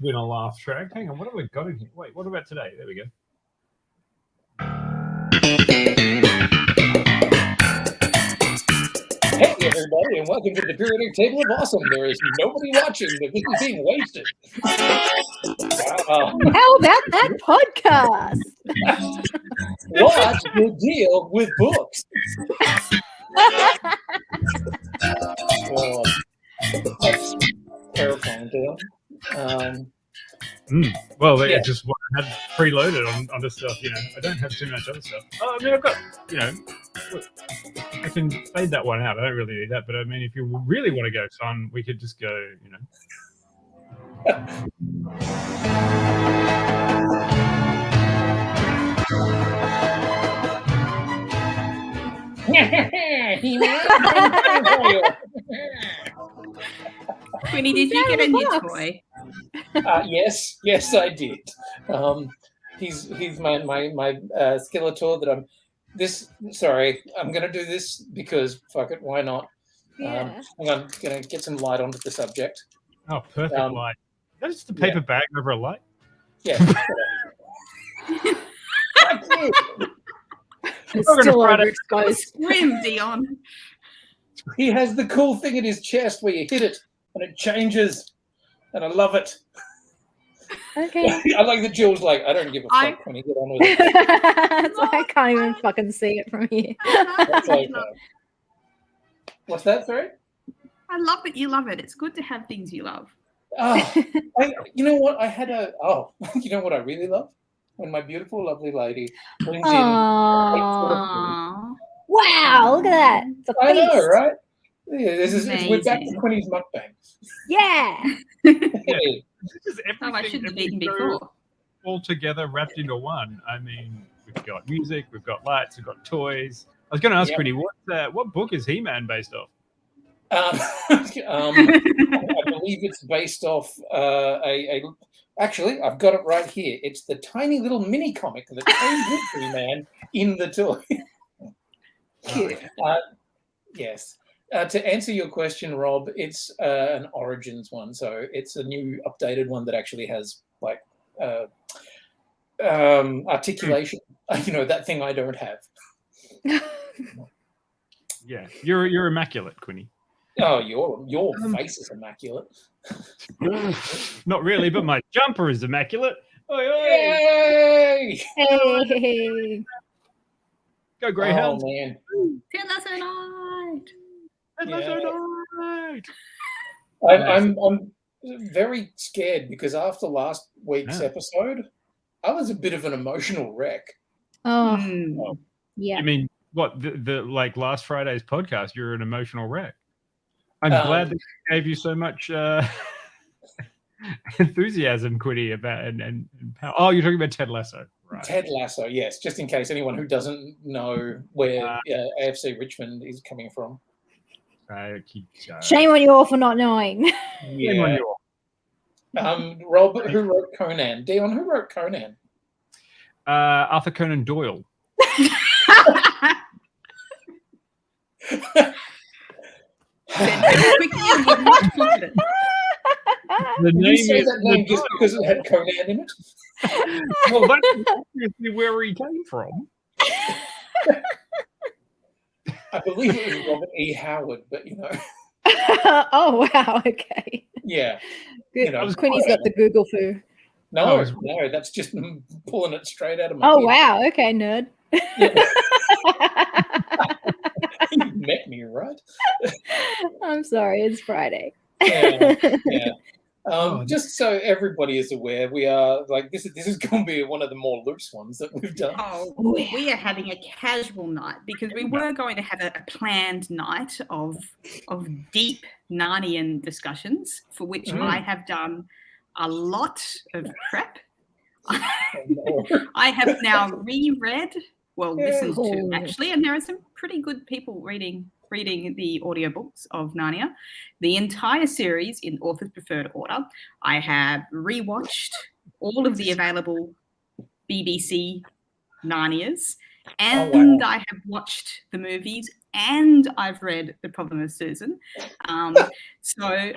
been a laugh track. Hang on, what have we got in here? Wait, what about today? There we go. Hey everybody, and welcome to the periodic table of awesome. There is nobody watching, but this is being wasted. How about that podcast? What's the deal with books? That's terrifying, Dion. Well, yeah. It's just what I had preloaded on this stuff. I don't have too much other stuff. I mean, I've got, I can fade that one out. I don't really need that. But I mean, if you really want to go fun, we could just go, Quinny, did you get a new toy? Yes, I did. He's my Skeletor that I'm. I'm going to do this because fuck it, why not? Yeah. Hang on, going to get some light onto the subject. Oh, perfect light. That's just a paper bag over a light. Yeah. It's still overexposed. Scream, Dion. He has the cool thing in his chest where you hit it and it changes, and I love it. Okay. I like that Jill's like, I don't give a fuck when you get on with it. That's why I can't even fucking see it from here. What's that, sorry? I love that you love it. It's good to have things you love. You know what? You know what I really love? When my beautiful, lovely lady brings in. Wow, look at that. I know, right? Yeah, we're back to Quinny's mukbang. Yeah. Hey. This is everything I should have eaten before. All together, wrapped into one. I mean, we've got music, we've got lights, we've got toys. I was going to ask Quinny, what book is He-Man based off? I believe it's based off Actually, I've got it right here. It's the tiny little mini comic that came with He-Man in the toy. Cute. Yes. To answer your question, Rob, it's an Origins one, so it's a new updated one that actually has articulation. That thing I don't have. Yeah, you're immaculate, Quinny. Oh, your face is immaculate. Not really, but my jumper is immaculate. Oi, oi. Yay! Hey. Go Greyhounds. Oh man. I'm very scared because after last week's episode, I was a bit of an emotional wreck. Oh. Yeah. I mean, what the like last Friday's podcast? You're an emotional wreck. I'm glad that I gave you so much enthusiasm, Quinny, about and power. Oh, you're talking about Ted Lasso, right? Ted Lasso, yes. Just in case anyone who doesn't know where AFC Richmond is coming from. Shame on you all for not knowing. Yeah. Shame on you all. Rob, who wrote Conan? Dion, who wrote Conan? Arthur Conan Doyle. Did you say that name just because it had Conan in it? Well, that's where he came from. I believe it was Robert E. Howard, but Oh wow! Okay. Yeah. Good. Quinny's got the Google foo. No, that's just pulling it straight out of my. Oh head. Wow! Okay, nerd. Yeah. You met me, right? I'm sorry, it's Friday. Yeah. Just so everybody is aware, we are this is going to be one of the more loose ones that we've done. Oh, we are having a casual night because we were going to have a planned night of deep Narnian discussions, for which I have done a lot of prep. I have now reread. Listened to actually, and there are some pretty good people reading the audiobooks of Narnia, the entire series in author's preferred order. I have rewatched all of the available BBC Narnias, and I have watched the movies, and I've read The Problem of Susan. So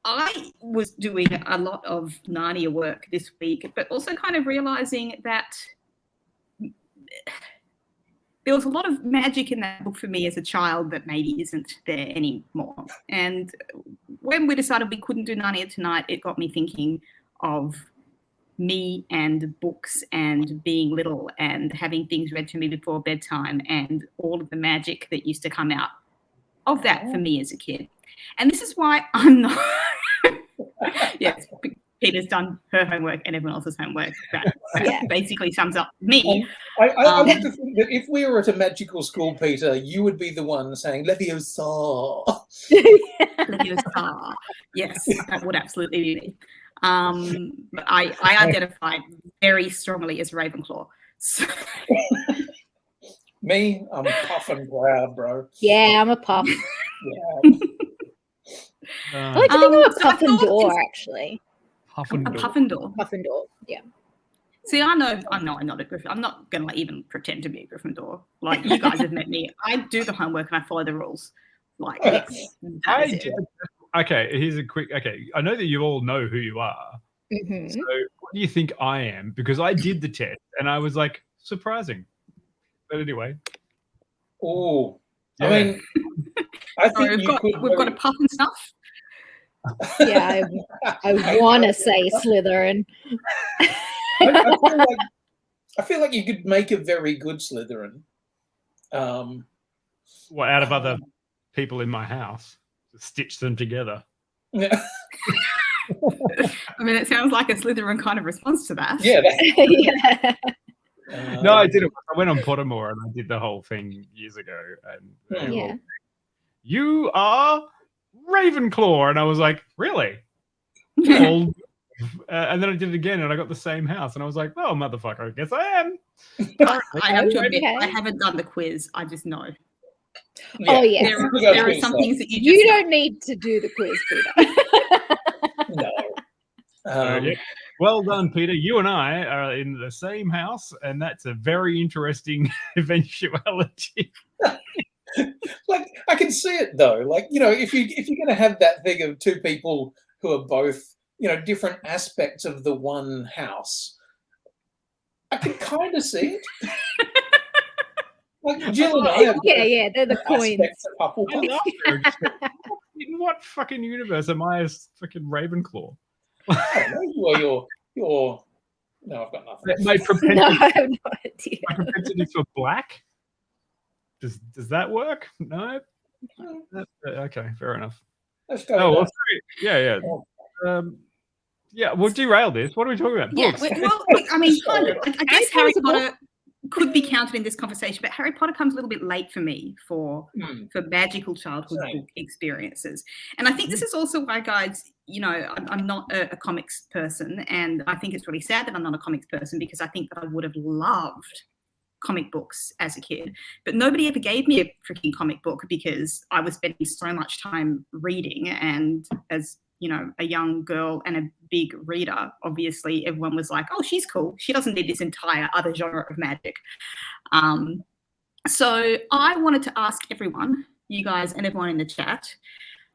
I was doing a lot of Narnia work this week, but also kind of realizing that there was a lot of magic in that book for me as a child that maybe isn't there anymore. And when we decided we couldn't do Narnia tonight, it got me thinking of me and books and being little and having things read to me before bedtime and all of the magic that used to come out of that for me as a kid. And this is why I'm not... Yes, Peta's done her homework and everyone else's homework. That basically sums up me. I like to think that if we were at a magical school, Peta, you would be the one saying Leviosa. Leviosa. Yes, that would absolutely be me. But I identify very strongly as Ravenclaw. So. Me, I'm puff and proud, bro. Yeah, I'm a puff. Yeah. I like to think I'm a Puffendor, actually. Puffendor. Puffendor. Puffendor, yeah. See, I'm not a Gryffindor. I'm not going to even pretend to be a Gryffindor. Like, you guys have met me. I do the homework and I follow the rules. Like, okay, here's a quick... Okay, I know that you all know who you are. Mm-hmm. So what do you think I am? Because I did the test and I was like, surprising. But anyway. Oh. Yeah. I mean, I think we've got a puff and stuff. Yeah, I want to say Slytherin. I feel like you could make a very good Slytherin. What, out of other people in my house? Just stitch them together. Yeah. I mean, it sounds like a Slytherin kind of response to that. Yeah. Yeah. No, I didn't. I went on Pottermore and I did the whole thing years ago. And Yeah. You are Ravenclaw. And I was like, really? And then I did it again and I got the same house. And I was like, oh, motherfucker, I guess I am. I have to admit, I haven't done the quiz. I just know. Yeah. Oh, yes. There are some things that you don't need to do the quiz, Peta. No. Yeah. Well done, Peta. You and I are in the same house, and that's a very interesting eventuality. Like, I can see it though. Like, you know, if you're going to have that thing of two people who are both, you know, different aspects of the one house, I can kind of see it. Like Jill and I have they're the coins. In what fucking universe am I as fucking Ravenclaw? I don't know. You're. No, I've got nothing. My propensity, No, I have no idea. my propensity for black. Does that work? No. Okay, fair enough. Let's go. Oh, well, sorry. Yeah. Yeah, we'll derail this. What are we talking about? Yeah, Books. well, I mean, kind of. I guess Harry Potter could be counted in this conversation, but Harry Potter comes a little bit late for me for magical childhood book experiences. And I think this is also why, guys, you know, I'm not a comics person, and I think it's really sad that I'm not a comics person because I think that I would have loved comic books as a kid, but nobody ever gave me a freaking comic book because I was spending so much time reading, and as you know, a young girl and a big reader, obviously everyone was like, oh, she's cool. She doesn't need this entire other genre of magic. So I wanted to ask everyone, you guys and everyone in the chat,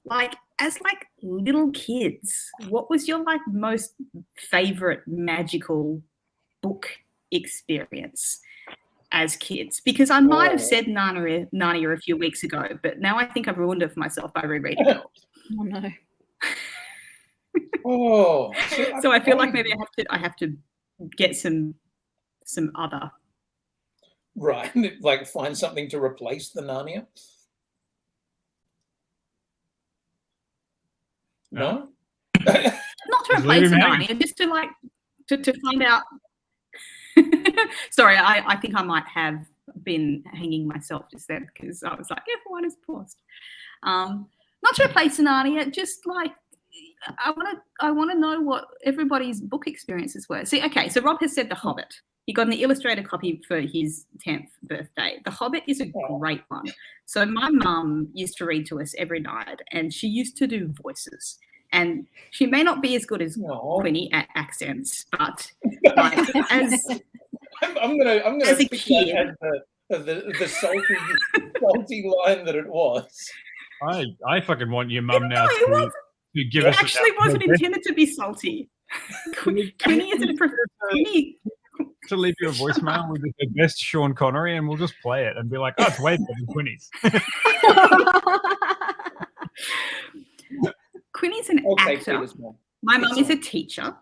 like, as like little kids, what was your like most favorite magical book experience as kids? Because I might have said Narnia a few weeks ago, but now I think I've ruined it for myself by rereading it. Oh, no. Oh, so I feel like maybe I have to get some other. Right, like find something to replace the Narnia. No, not to replace the Narnia, just to like to find out. Sorry, I think I might have been hanging myself just then because I was like, everyone is paused. Not to replace the Narnia, just like. I want to know what everybody's book experiences were. See, okay, so Rob has said The Hobbit. He got an illustrated copy for his 10th birthday. The Hobbit is a great one. So my mum used to read to us every night, and she used to do voices. And she may not be as good as Quinny at accents, but like, I'm gonna as a kid, the salty line that it was. I fucking want your mum now to to give It us actually our wasn't best intended to be salty. Quinny isn't Quinny. to leave you a voicemail with the best Sean Connery, and we'll just play it and be like, "Oh, it's way better than Quinny's." Quinny's an actor. My mum is a teacher,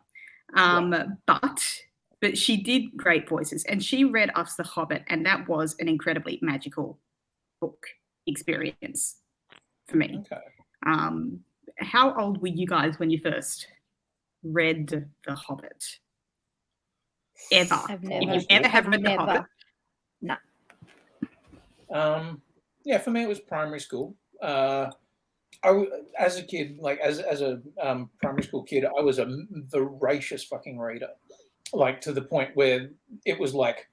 but she did great voices, and she read us The Hobbit, and that was an incredibly magical book experience for me. Okay. How old were you guys when you first read The Hobbit? Ever? If you ever have read The Hobbit? No. Yeah, for me it was primary school. As a kid, like as a primary school kid, I was a voracious fucking reader, like to the point where it was like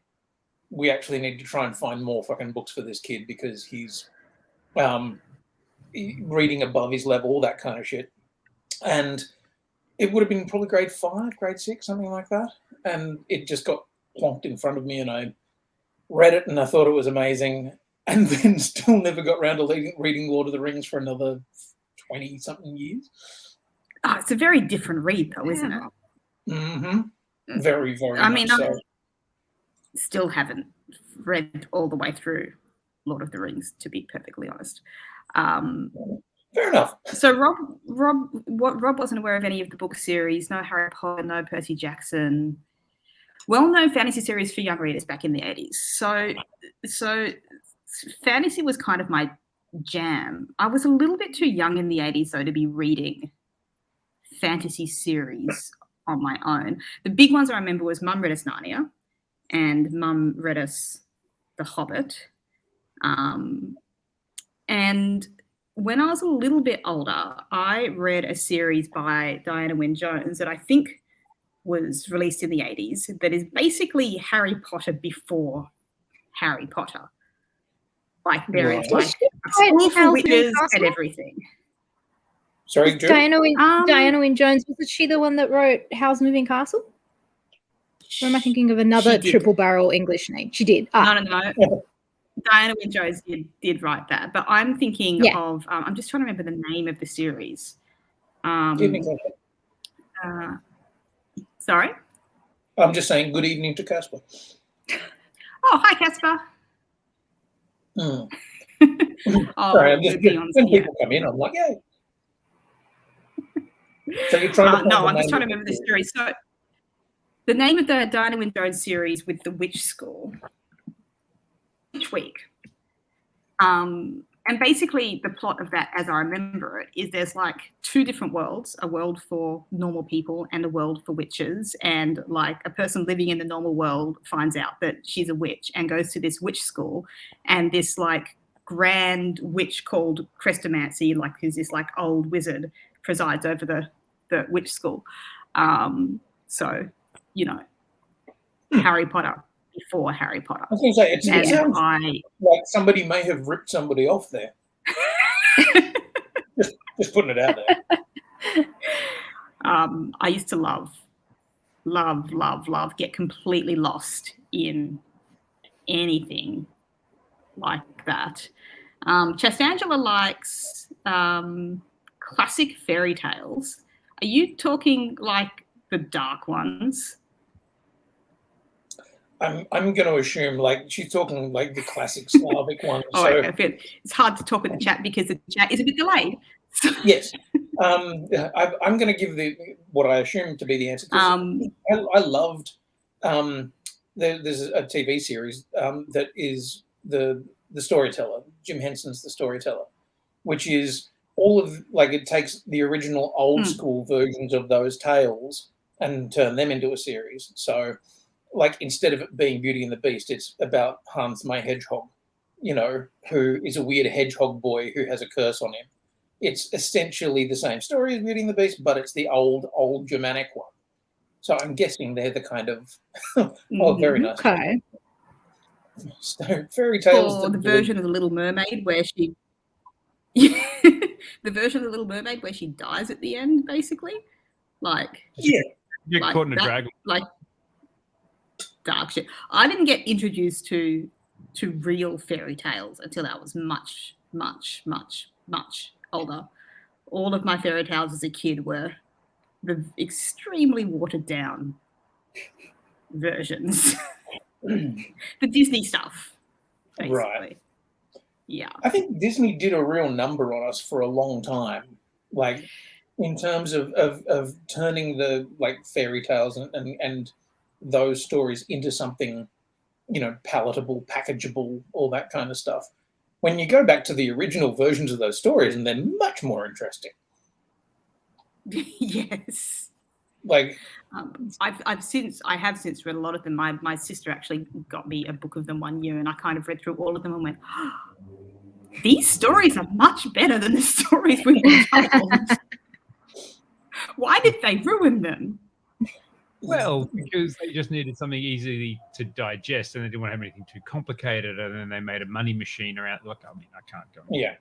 we actually need to try and find more fucking books for this kid because he's reading above his level, that kind of shit. And it would have been probably grade 5, grade 6, something like that. And it just got plonked in front of me, and I read it, and I thought it was amazing. And then still never got around to reading Lord of the Rings for another 20-something years. Oh, it's a very different read, though, isn't it? Mm-hmm. Very, very much so. I still haven't read all the way through Lord of the Rings, to be perfectly honest. Fair enough. So Rob wasn't aware of any of the book series, no Harry Potter, no Percy Jackson. Well-known fantasy series for young readers back in the 80s. So fantasy was kind of my jam. I was a little bit too young in the 80s, though, to be reading fantasy series on my own. The big ones I remember was Mum read us Narnia and Mum read us The Hobbit. And when I was a little bit older, I read a series by Diana Wynne Jones that I think was released in the 80s that is basically Harry Potter before Harry Potter. Like there is like a school for witches and everything. Sorry, Diana Wynne Jones, was she the one that wrote Howl's Moving Castle? Or am I thinking of another triple barrel English name? She did. No. Diana Wynne Jones did write that, but I'm thinking of. I'm just trying to remember the name of the series. Sorry. I'm just saying good evening to Casper. Oh, hi, Casper. Sorry, I'm just when people come in, I'm like, yeah. So you're trying to no, I'm just trying to remember the series. So the name of the Diana Wynne Jones series with the witch school. Week. And basically the plot of that, as I remember it, is there's like 2 different worlds, a world for normal people and a world for witches. And like a person living in the normal world finds out that she's a witch and goes to this witch school, and this like grand witch called Crestomancy, like who's this like old wizard, presides over the witch school. So, you know, Harry Potter before Harry Potter. I was going to say, it sounds like somebody may have ripped somebody off there. just putting it out there. I used to love, get completely lost in anything like that. Chastangela likes classic fairy tales. Are you talking like the dark ones? I'm going to assume like she's talking like the classic Slavic ones. It's hard to talk with the chat because the chat is a bit delayed. Yes. I'm going to give what I assume to be the answer. I loved there's a TV series that is the Storyteller. Jim Henson's The Storyteller, which is all of like it takes the original old school versions of those tales and turn them into a series. So like instead of it being Beauty and the Beast, it's about Hans my Hedgehog, you know, who is a weird hedgehog boy who has a curse on him. It's essentially the same story as Beauty and the Beast, but it's the old Germanic one. So I'm guessing they're the kind of very nice. Okay. So, fairy tales. Or the version of the Little Mermaid where she the version of the Little Mermaid where she dies at the end, basically. Like get caught in a dragon. Like dark shit. I didn't get introduced to real fairy tales until I was much older. all of my fairy tales as a kid were the extremely watered down versions. The Disney stuff, basically. Right. Yeah. I think Disney did a real number on us for a long time, like in terms of turning the like fairy tales and those stories into something, palatable, packageable, all that kind of stuff. When you go back to the original versions of those stories, and they're much more interesting. Yes. Like I have since read a lot of them. My sister actually got me a book of them one year, and I kind of read through all of them and went, oh, these stories are much better than the stories we've been told. Why did they ruin them? Well, because they just needed something easily to digest, and they didn't want to have anything too complicated, and then they made a money machine around. Look, I mean, I can't go. Yeah.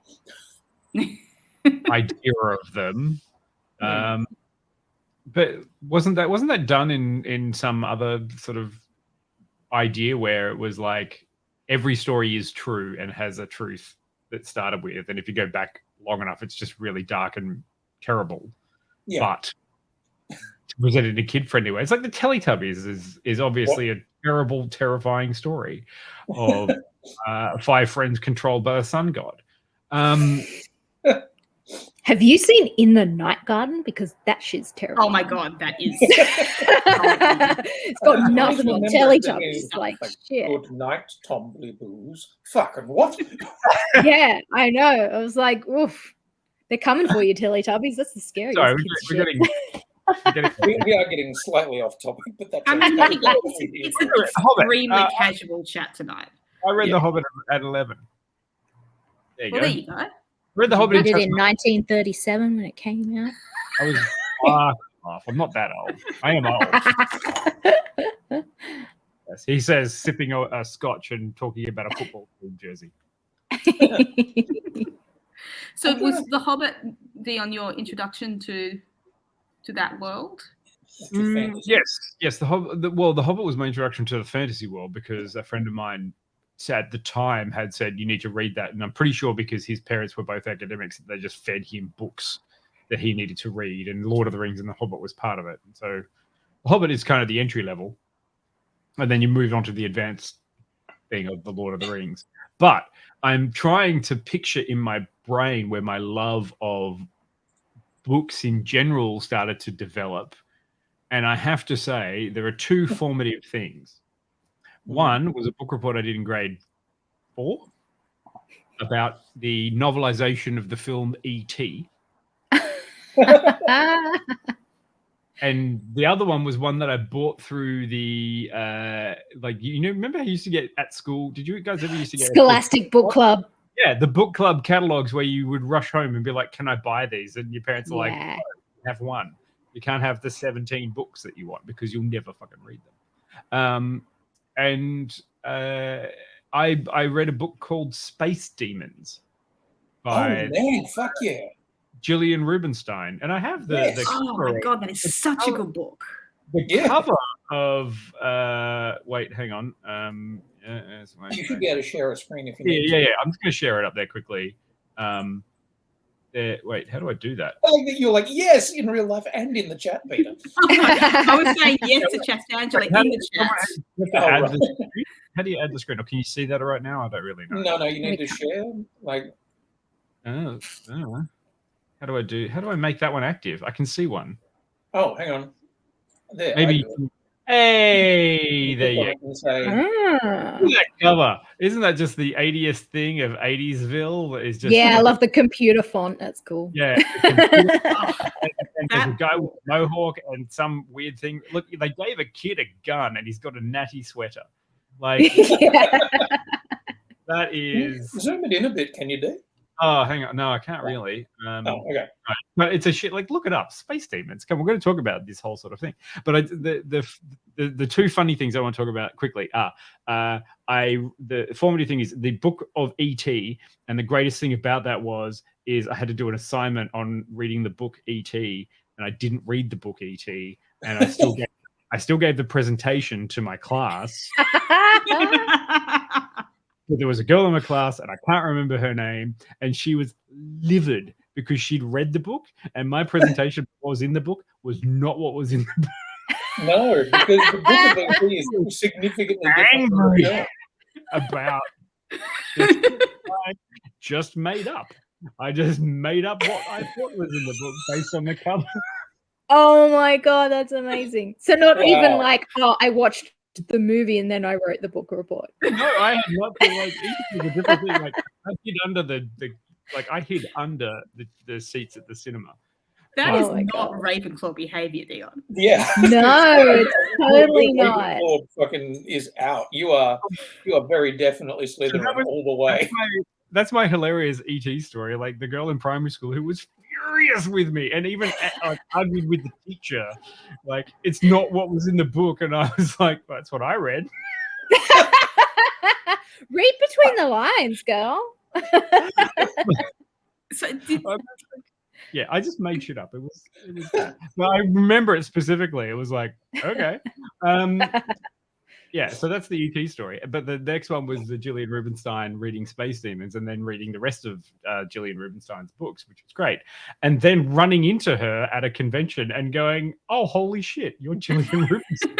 Idea of them. But wasn't that done in some other sort of idea where it was like every story is true and has a truth that started with, and if you go back long enough, it's just really dark and terrible. Yeah. But presented in a kid-friendly way. It's like the Teletubbies is obviously a terrible, terrifying story of 5 friends controlled by the sun god. Have you seen In the Night Garden? Because that shit's terrible. Oh my god, that is. It's got nothing on Teletubbies. Like shit. Good night, Tombly Boos. Fucking what? Yeah, I know. I was like, oof. They're coming for you, Teletubbies. That's the scariest. Sorry, kids we're shit. we are getting slightly off topic, but that's It's an extremely casual chat tonight. I read The Hobbit at 11. There you go. There you go. I read The Hobbit I did in 1937 when it came out. I was far off. I'm not that old. I am old. Yes, he says, sipping a scotch and talking about a football team jersey. So was The Hobbit, Dion, your introduction to that world? Yes. The Hobbit was my introduction to the fantasy world because a friend of mine at the time had said you need to read that, and I'm pretty sure because his parents were both academics, they just fed him books that he needed to read, and Lord of the Rings and The Hobbit was part of it. And so The Hobbit is kind of the entry level, and then you move on to the advanced thing of the Lord of the Rings. But I'm trying to picture in my brain where my love of books in general started to develop. And I have to say, there are 2 formative things. One was a book report I did in grade 4 about the novelization of the film E.T. And the other one was one that I bought through the, remember how you used to get at school? Did you guys ever used to get Scholastic Book Club? Yeah, the book club catalogs where you would rush home and be like, can I buy these? And your parents are like, oh, you have one. You can't have the 17 books that you want because you'll never fucking read them. I read a book called Space Demons by fuck yeah, Gillian Rubinstein, and I have the oh my god, that is such a good book. The cover of wait, hang on. You should be able to share a screen if you need. Yeah. I'm just going to share it up there quickly. Wait, how do I do that? I like that you're like, yes, in real life and in the chat, Peter. I was saying yes to chat to Angela in the chat. How do you add the screen? Or can you see that right now? I don't really know. No, you need to share. Like, oh, how do I make that one active? I can see one. Oh, hang on. There. Maybe. Hey, there you go. That cover. Isn't that just the 80th thing of 80'sville? Is just I love the computer font. That's cool. Yeah. And there's a guy with a mohawk and some weird thing. Look, they gave a kid a gun and he's got a natty sweater. Like that is. Zoom it in a bit, can you do? Oh, hang on. No, I can't really. Okay. Right. But it's a shit. Like, look it up. Space Demons. Come, we're going to talk about this whole sort of thing. But the 2 funny things I want to talk about quickly are the formative thing is the book of E.T. And the greatest thing about that is I had to do an assignment on reading the book E.T. and I didn't read the book E.T. and I still gave the presentation to my class. But there was a girl in my class, and I can't remember her name, and she was livid because she'd read the book, and my presentation of what was in the book was not what was in the book. No, because the book of E.T. is significantly different from the film. About this book I just made up. I just made up what I thought was in the book based on the cover. Oh my god, that's amazing. So not even like, oh, I watched the movie and then I wrote the book report. No, I had not been like it was a different thing. Like I hid under the seats at the cinema. That is not Ravenclaw behavior, Dion. Yeah. No, it's totally not. Ravenclaw fucking is out. You are very definitely Slytherin all the way. That's my hilarious ET story. Like the girl in primary school who was furious with me and even like argued with the teacher. Like it's not what was in the book, and I was like, well, that's what I read. Read between the lines, girl. Yeah, I just made shit up. It was bad. But I remember it specifically. It was like, okay. Yeah, so that's the ET story. But the next one was the Gillian Rubinstein reading Space Demons and then reading the rest of Gillian Rubinstein's books, which was great. And then running into her at a convention and going, oh, holy shit, you're Gillian Rubinstein.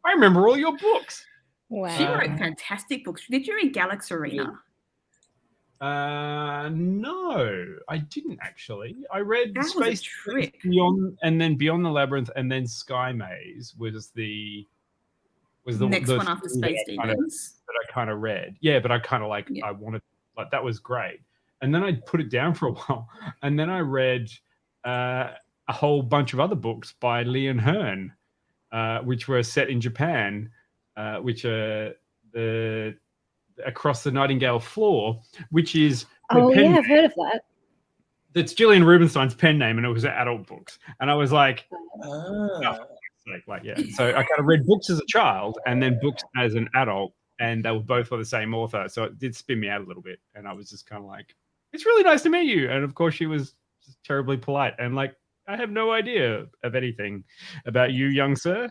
I remember all your books. Wow. She wrote fantastic books. Did you read Galax Arena? No, I didn't actually. I read that Space Beyond, and then Beyond the Labyrinth, and then Sky Maze was the next one after Space Demons that I kind of read. Yeah, but I kind of like I wanted like that was great, and then I put it down for a while, and then I read a whole bunch of other books by Leon Hearn, which were set in Japan, which are the Across the Nightingale Floor, which is I've heard of that. That's Gillian Rubinstein's pen name, and it was adult books. And I was like, yeah. So I kind of read books as a child and then books as an adult, and they were both by the same author. So it did spin me out a little bit, and I was just kind of like, "It's really nice to meet you." And of course, she was just terribly polite and like, "I have no idea of anything about you, young sir.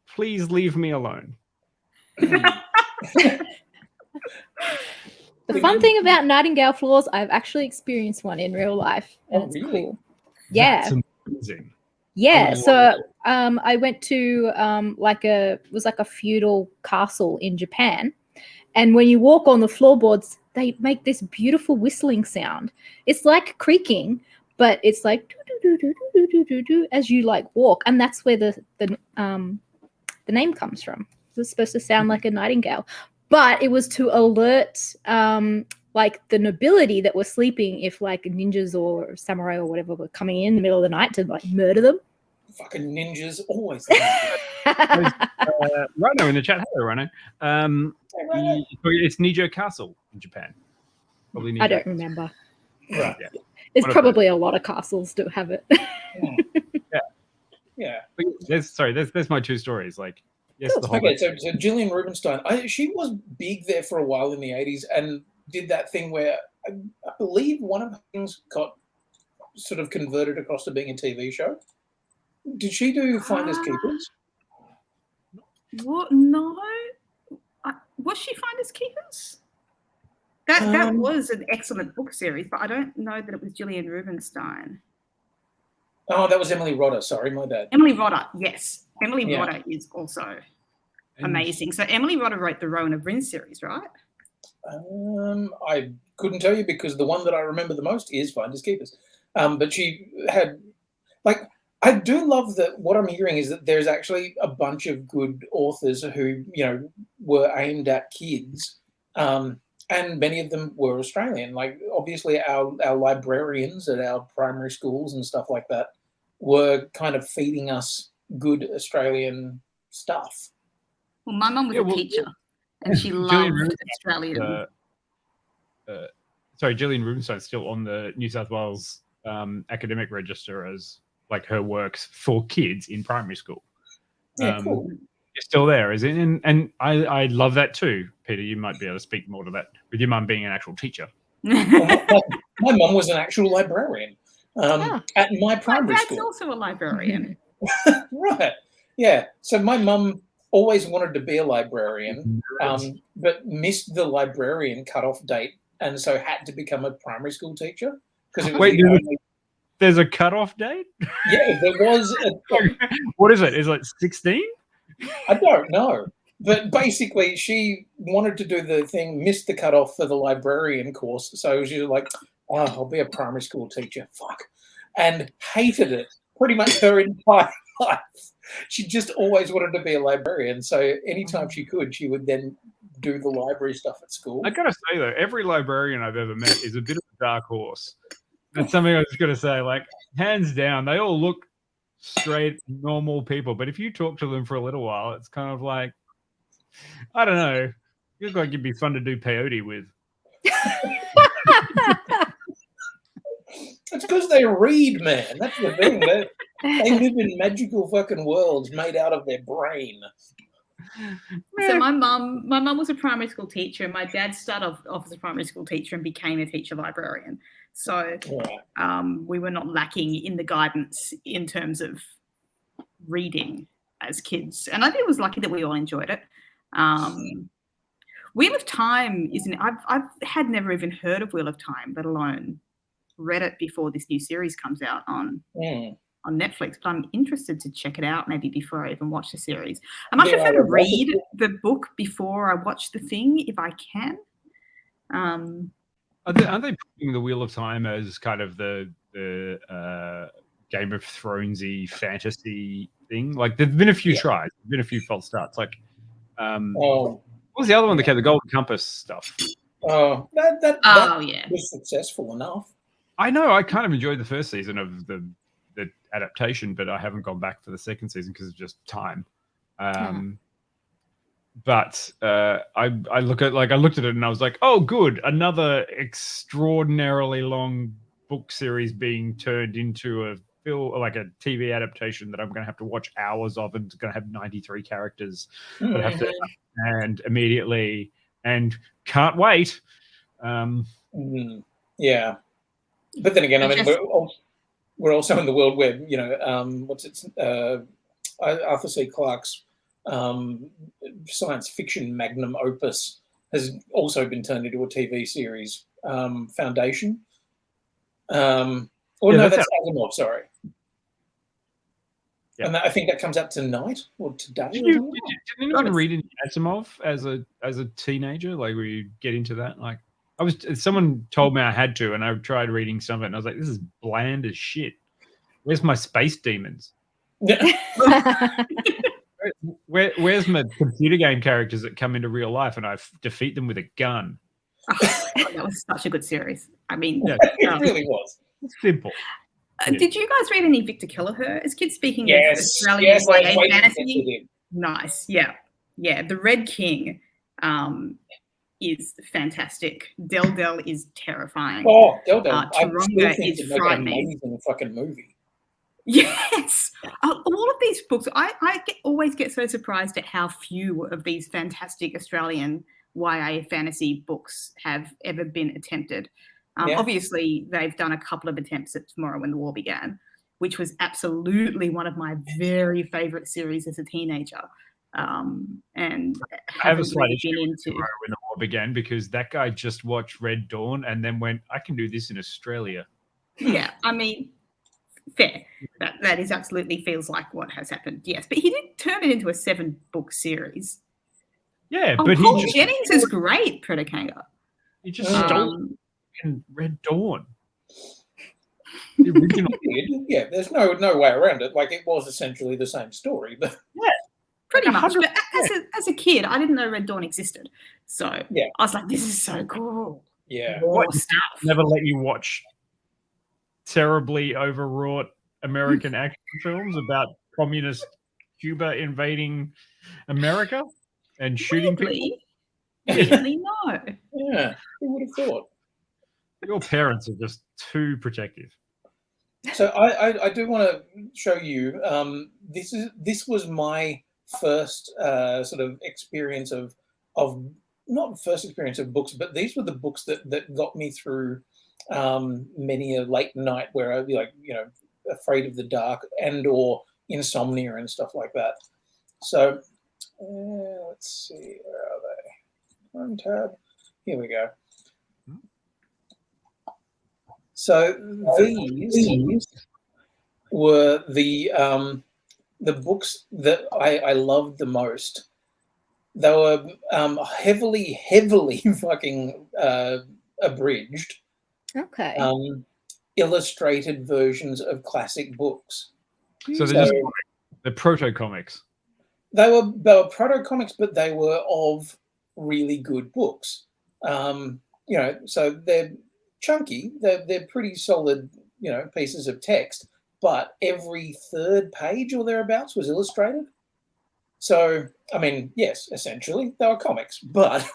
Please leave me alone." The fun thing about Nightingale Floors, I've actually experienced one in real life, and it's really? cool. Yeah, that's amazing. Yeah, so I went to it was like a feudal castle in Japan, and when you walk on the floorboards, they make this beautiful whistling sound. It's like creaking, but it's like do do do do do do as you like walk, and that's where the name comes from. It's supposed to sound like a nightingale. But it was to alert like the nobility that were sleeping if like ninjas or samurai or whatever were coming in the middle of the night to like murder them. Fucking ninjas, always. Rhino in the chat. Hello, Rhino. It's Nijo Castle in Japan. Probably Nijo. I don't remember. Right. Yeah. There's probably a lot of castles that have it. Yeah. But there's my two stories. Like, yes, the okay, so Gillian Rubinstein, she was big there for a while in the 80s and did that thing where I believe one of the things got sort of converted across to being a TV show. Did she do Finders Keepers? What? No. Was she Finders Keepers? That was an excellent book series, but I don't know that it was Gillian Rubinstein. Oh, that was Emily Rodda. Sorry, my bad. Emily Rodda, yes. Emily Rodda is also amazing. So Emily Rodda wrote the Rowan of Bryn series, right? I couldn't tell you because the one that I remember the most is Finders Keepers. But she had, like, I do love that what I'm hearing is that there's actually a bunch of good authors who, were aimed at kids. And many of them were Australian. Like, obviously, our librarians at our primary schools and stuff like that were kind of feeding us good Australian stuff. Well, my mum was a teacher, and she loved Australian. Gillian Rubinstein's still on the New South Wales academic register as like her works for kids in primary school. Yeah, cool. It's still there, is it? And I love that too. Peter, you might be able to speak more to that with your mum being an actual teacher. My mum was an actual librarian at my primary school. Dad's also a librarian. Right. Yeah. So my mum always wanted to be a librarian, but missed the librarian cutoff date and so had to become a primary school teacher because it was Wait, the only. there's a cutoff date? Yeah, there was. What is it? Is it like 16? I don't know. But basically, she wanted to do the thing, missed the cutoff for the librarian course. So she was like, oh, I'll be a primary school teacher. Fuck. And hated it pretty much her entire life. She just always wanted to be a librarian. So anytime she could, she would then do the library stuff at school. I gotta say though, every librarian I've ever met is a bit of a dark horse. That's something I was gonna say. Like, hands down, they all look straight, normal people. But if you talk to them for a little while, it's kind of like, I don't know. You look like you'd be fun to do peyote with. It's because they read, man. That's the thing. They live in magical fucking worlds made out of their brain. So my mum was a primary school teacher, and my dad started off as a primary school teacher and became a teacher librarian. So we were not lacking in the guidance in terms of reading as kids, and I think it was lucky that we all enjoyed it. Wheel of Time isn't. I've had never even heard of Wheel of Time, let alone read it before this new series comes out on Netflix. But I'm interested to check it out maybe before I even watch the series. I much prefer to read the book before I watch the thing if I can. Aren't they putting the Wheel of Time as kind of the Game of Thronesy fantasy thing? Like, there've been a few tries, there've been a few false starts. Like, what was the other one that came? The Golden Compass stuff. That was successful enough. I know. I kind of enjoyed the first season of the adaptation, but I haven't gone back for the second season because of just time. But I looked at it and I was like, oh, good, another extraordinarily long book series being turned into a TV adaptation that I'm going to have to watch hours of, and it's going to have 93 characters that I have to understand immediately, and can't wait. Yeah, but then again, I mean, we're also in the world where, you know, Arthur C. Clarke's science fiction magnum opus has also been turned into a TV series, Foundation. That's Asimov, sorry. Yeah. And I think that comes out tonight or today. Did anyone read any Asimov as a teenager? Like, were you get into that? Like, someone told me I had to, and I tried reading some of it, and I was like, this is bland as shit. Where's my space demons? Where's my computer game characters that come into real life and I defeat them with a gun? That was such a good series. I mean, it really was. It's simple. Did you guys read any Victor Kelleher as kids? Speaking of Australian YA fantasy, nice. Yeah. The Red King is fantastic. Del is terrifying. Oh, Del. Taronga is frightening. Amazing fucking movie. Yes, all of these books. I always get so surprised at how few of these fantastic Australian YA fantasy books have ever been attempted. Obviously, they've done a couple of attempts at Tomorrow When the War Began, which was absolutely one of my very favourite series as a teenager. And I have a slight issue with Tomorrow When the War Began because that guy just watched Red Dawn and then went, I can do this in Australia. Yeah, I mean, fair. That is absolutely feels like what has happened. Yes, but he did turn it into a 7-book series. Yeah, but Paul Jennings is great, Predicanga. He just stole in Red Dawn. The original. Yeah, there's no way around it. Like, it was essentially the same story, but pretty much. But as a kid, I didn't know Red Dawn existed, so I was like, "This is so cool." Yeah, more stuff. Never let you watch terribly overwrought American action films about communist Cuba invading America and shooting people. Really, no. Yeah, who would have thought? Your parents are just too protective. So I do want to show you. This was my first sort of experience of not first experience of books, but these were the books that got me through many a late night where I'd be like, you know, afraid of the dark and or insomnia and stuff like that. So let's see, where are they? One tab. Here we go. So these were the books that I loved the most. They were heavily fucking abridged, Okay. illustrated versions of classic books. So they're proto comics. They were proto comics, but they were of really good books. So they're chunky. They're pretty solid, pieces of text. But every third page or thereabouts was illustrated. So, I mean, yes, essentially they were comics, but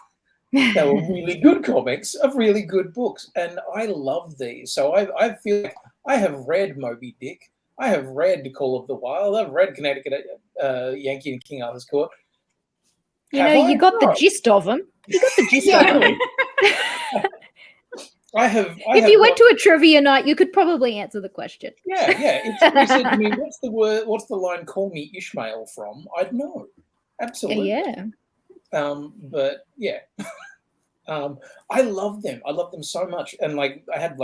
they were really good comics of really good books, and I love these. So I feel like I have read Moby Dick. I have read Call of the Wild. I've read Connecticut Yankee and King Arthur's Court. You got the gist of them. You got the gist of them. If you went to a trivia night, you could probably answer the question. Yeah. If you said to me, what's the line, "Call me Ishmael" from? I'd know. Absolutely. Yeah. But yeah. I love them. I love them so much. And I had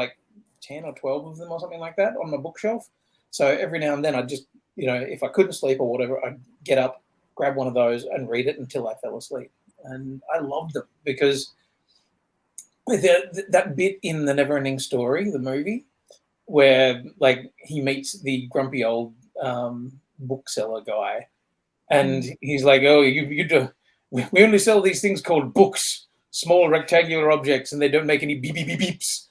10 or 12 of them or something like that on my bookshelf. So every now and then I'd just, if I couldn't sleep or whatever, I'd get up, grab one of those and read it until I fell asleep. And I loved them because that bit in The Neverending Story, the movie, where he meets the grumpy old bookseller guy, and he's like, "Oh, you do. We only sell these things called books, small rectangular objects, and they don't make any beep beep beep beeps."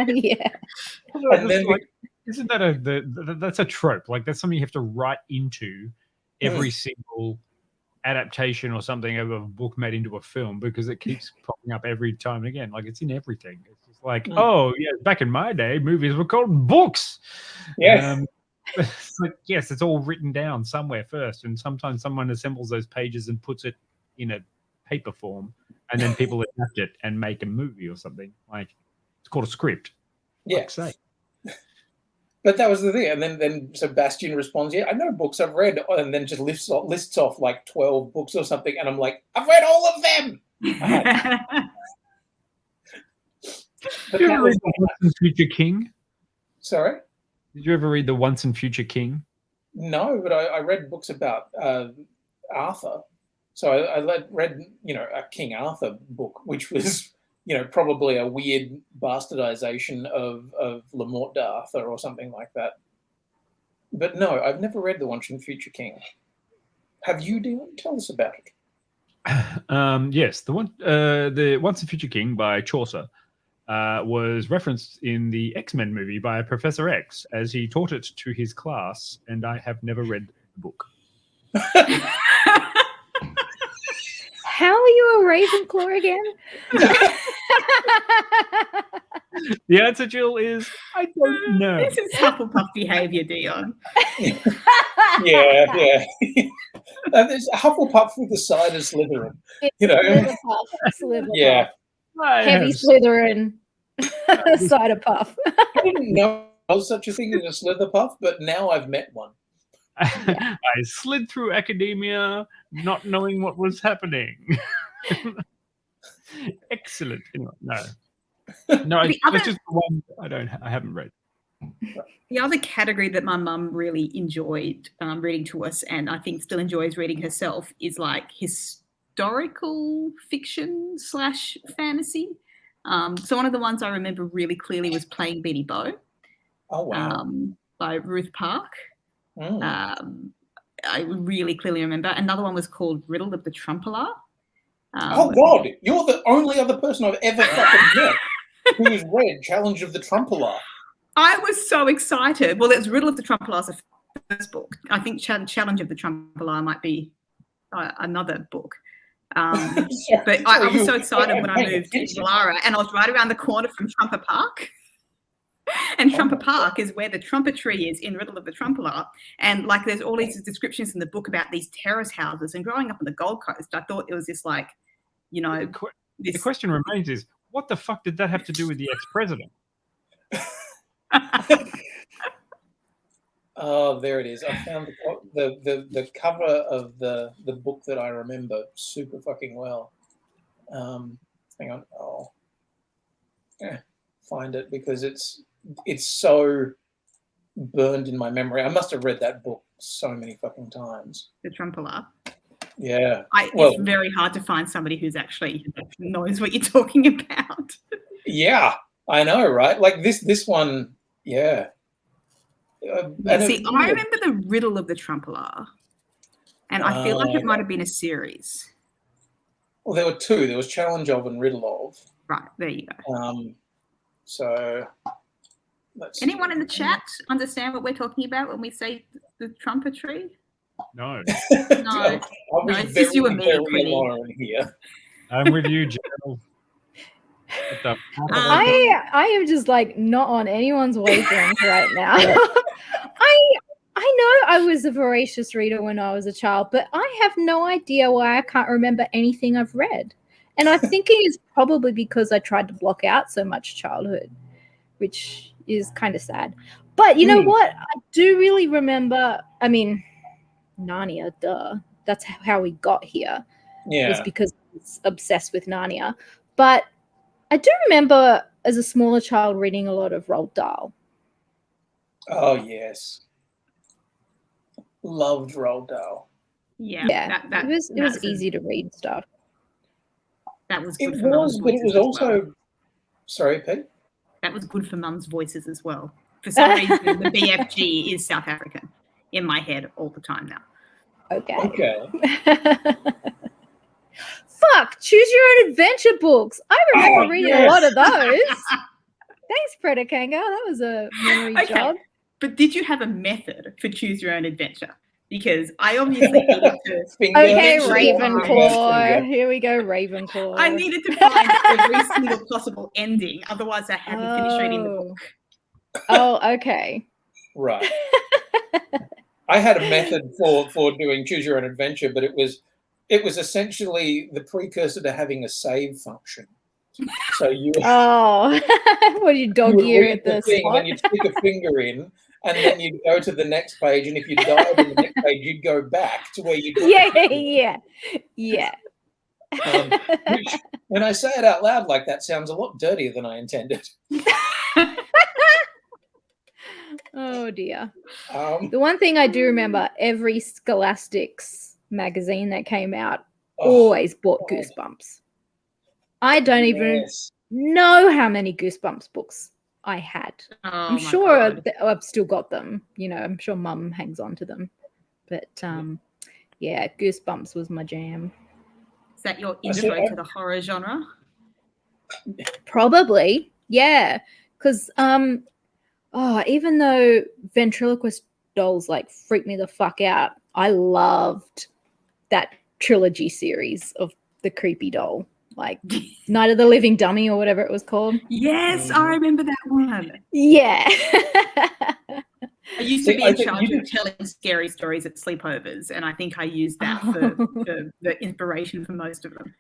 Yeah. And then, isn't that that's a trope? That's something you have to write into every single adaptation or something of a book made into a film, because it keeps popping up every time and again. It's in everything. It's just oh yeah, back in my day, movies were called books. Yes. It's yes, it's all written down somewhere first, and sometimes someone assembles those pages and puts it in a paper form, and then people adapt it and make a movie or something. It's called a script. Yeah. Say. But that was the thing. And then Sebastian responds, "Yeah, I know books I've read," and then just lists off 12 books or something. And I'm like, "I've read all of them." Did you ever read The Once and Future King? Sorry? Did you ever read The Once and Future King? No, but I read books about Arthur. So I read, a King Arthur book, which was, probably a weird bastardization of Le Morte d'Arthur or something like that. But no, I've never read The Once and Future King. Have you, Dion? Tell us about it. Yes, the Once and Future King by Chaucer was referenced in the X-Men movie by Professor X as he taught it to his class, and I have never read the book. How are you a Ravenclaw again? The answer, Jill, is I don't know. This is Hufflepuff behaviour, Dion. Yeah. There's a Hufflepuff with the side of Slytherin. Slytherin. Yeah. Heavy Slytherin. Cider puff. I didn't know there was such a thing as a Slitherpuff, but now I've met one. I slid through academia not knowing what was happening. Excellent. No, it's just the one I haven't read. The other category that my mum really enjoyed reading to us, and I think still enjoys reading herself, is historical fiction / fantasy. So one of the ones I remember really clearly was Playing Beanie Bow. Oh, wow. By Ruth Park. I really clearly remember. Another one was called Riddle of the Trumpeter. Oh, God. You're the only other person I've ever fucking met who has read Challenge of the Trumpeter. I was so excited. Well, it's Riddle of the Trumpeter, the first book. I think Challenge of the Trumpeter might be another book. But I was so excited when I moved to Lara, and I was right around the corner from Trumper Park. And Trumper Park is where the trumpetry is in Riddle of the Trumpeter. And there's all these descriptions in the book about these terrace houses. And growing up on the Gold Coast, I thought it was just the question remains is, what the fuck did that have to do with the ex-president? Oh, there it is. I found the cover of the book that I remember super fucking well. Hang on. Oh, yeah. find it because it's so burned in my memory. I must have read that book so many fucking times. The Trumpeter. Yeah. It's very hard to find somebody who's actually knows what you're talking about. Yeah, I know, right? Like this one, yeah. I remember the Riddle of the Trumpeter, and I feel like it might have been a series. Well, there were two. There was Challenge of and Riddle of. Right, there you go. So anyone in the chat understand what we're talking about when we say the trumpetry? No. No, it's just you and me, Quinny. Here. I'm with you, Gerald. I am just like not on anyone's wavelength right now. I know I was a voracious reader when I was a child, but I have no idea why I can't remember anything I've read. And I'm thinking it's probably because I tried to block out so much childhood, which is kind of sad. But you know what? I do really remember, I mean, Narnia, duh. That's how we got here. Yeah. Was because I was obsessed with Narnia. But I do remember as a smaller child reading a lot of Roald Dahl. Oh, yes. Loved Roald Dahl. Yeah. It was easy to read stuff. That was good it for was, but it was also well. Sorry, Pete? That was good for mum's voices as well. For some reason, the BFG is South African in my head all the time now. Okay. Fuck, choose your own adventure books. I remember reading a lot of those. Thanks, Peta Kanga. That was a memory jog. But did you have a method for choose your own adventure? Because I obviously needed to. Okay, Ravenclaw. Here we go, Ravenclaw. I needed to find every single possible ending. Otherwise, I hadn't finished reading the book. Oh, okay. Right. I had a method for doing choose your own adventure, but it was essentially the precursor to having a save function. So you what do you dog ear at the thing, spot? then you'd stick a finger in, and then you'd go to the next page, and if you died in the next page, you'd go back to where you Yeah. Which, when I say it out loud like that, sounds a lot dirtier than I intended. Oh dear. The one thing I do remember, every Scholastics magazine that came out always bought Goosebumps. I don't even know how many Goosebumps books I had. I'm sure I've still got them. You know, I'm sure Mum hangs on to them. But yeah, Goosebumps was my jam. Is that your intro to the horror genre? Probably, yeah. Because even though ventriloquist dolls like freak me the fuck out, I loved that trilogy series of the creepy doll, like Night of the Living Dummy or whatever it was called. Yes, I remember that one. Yeah. I used to be in charge of telling scary stories at sleepovers, and I think I used that for the inspiration for most of them.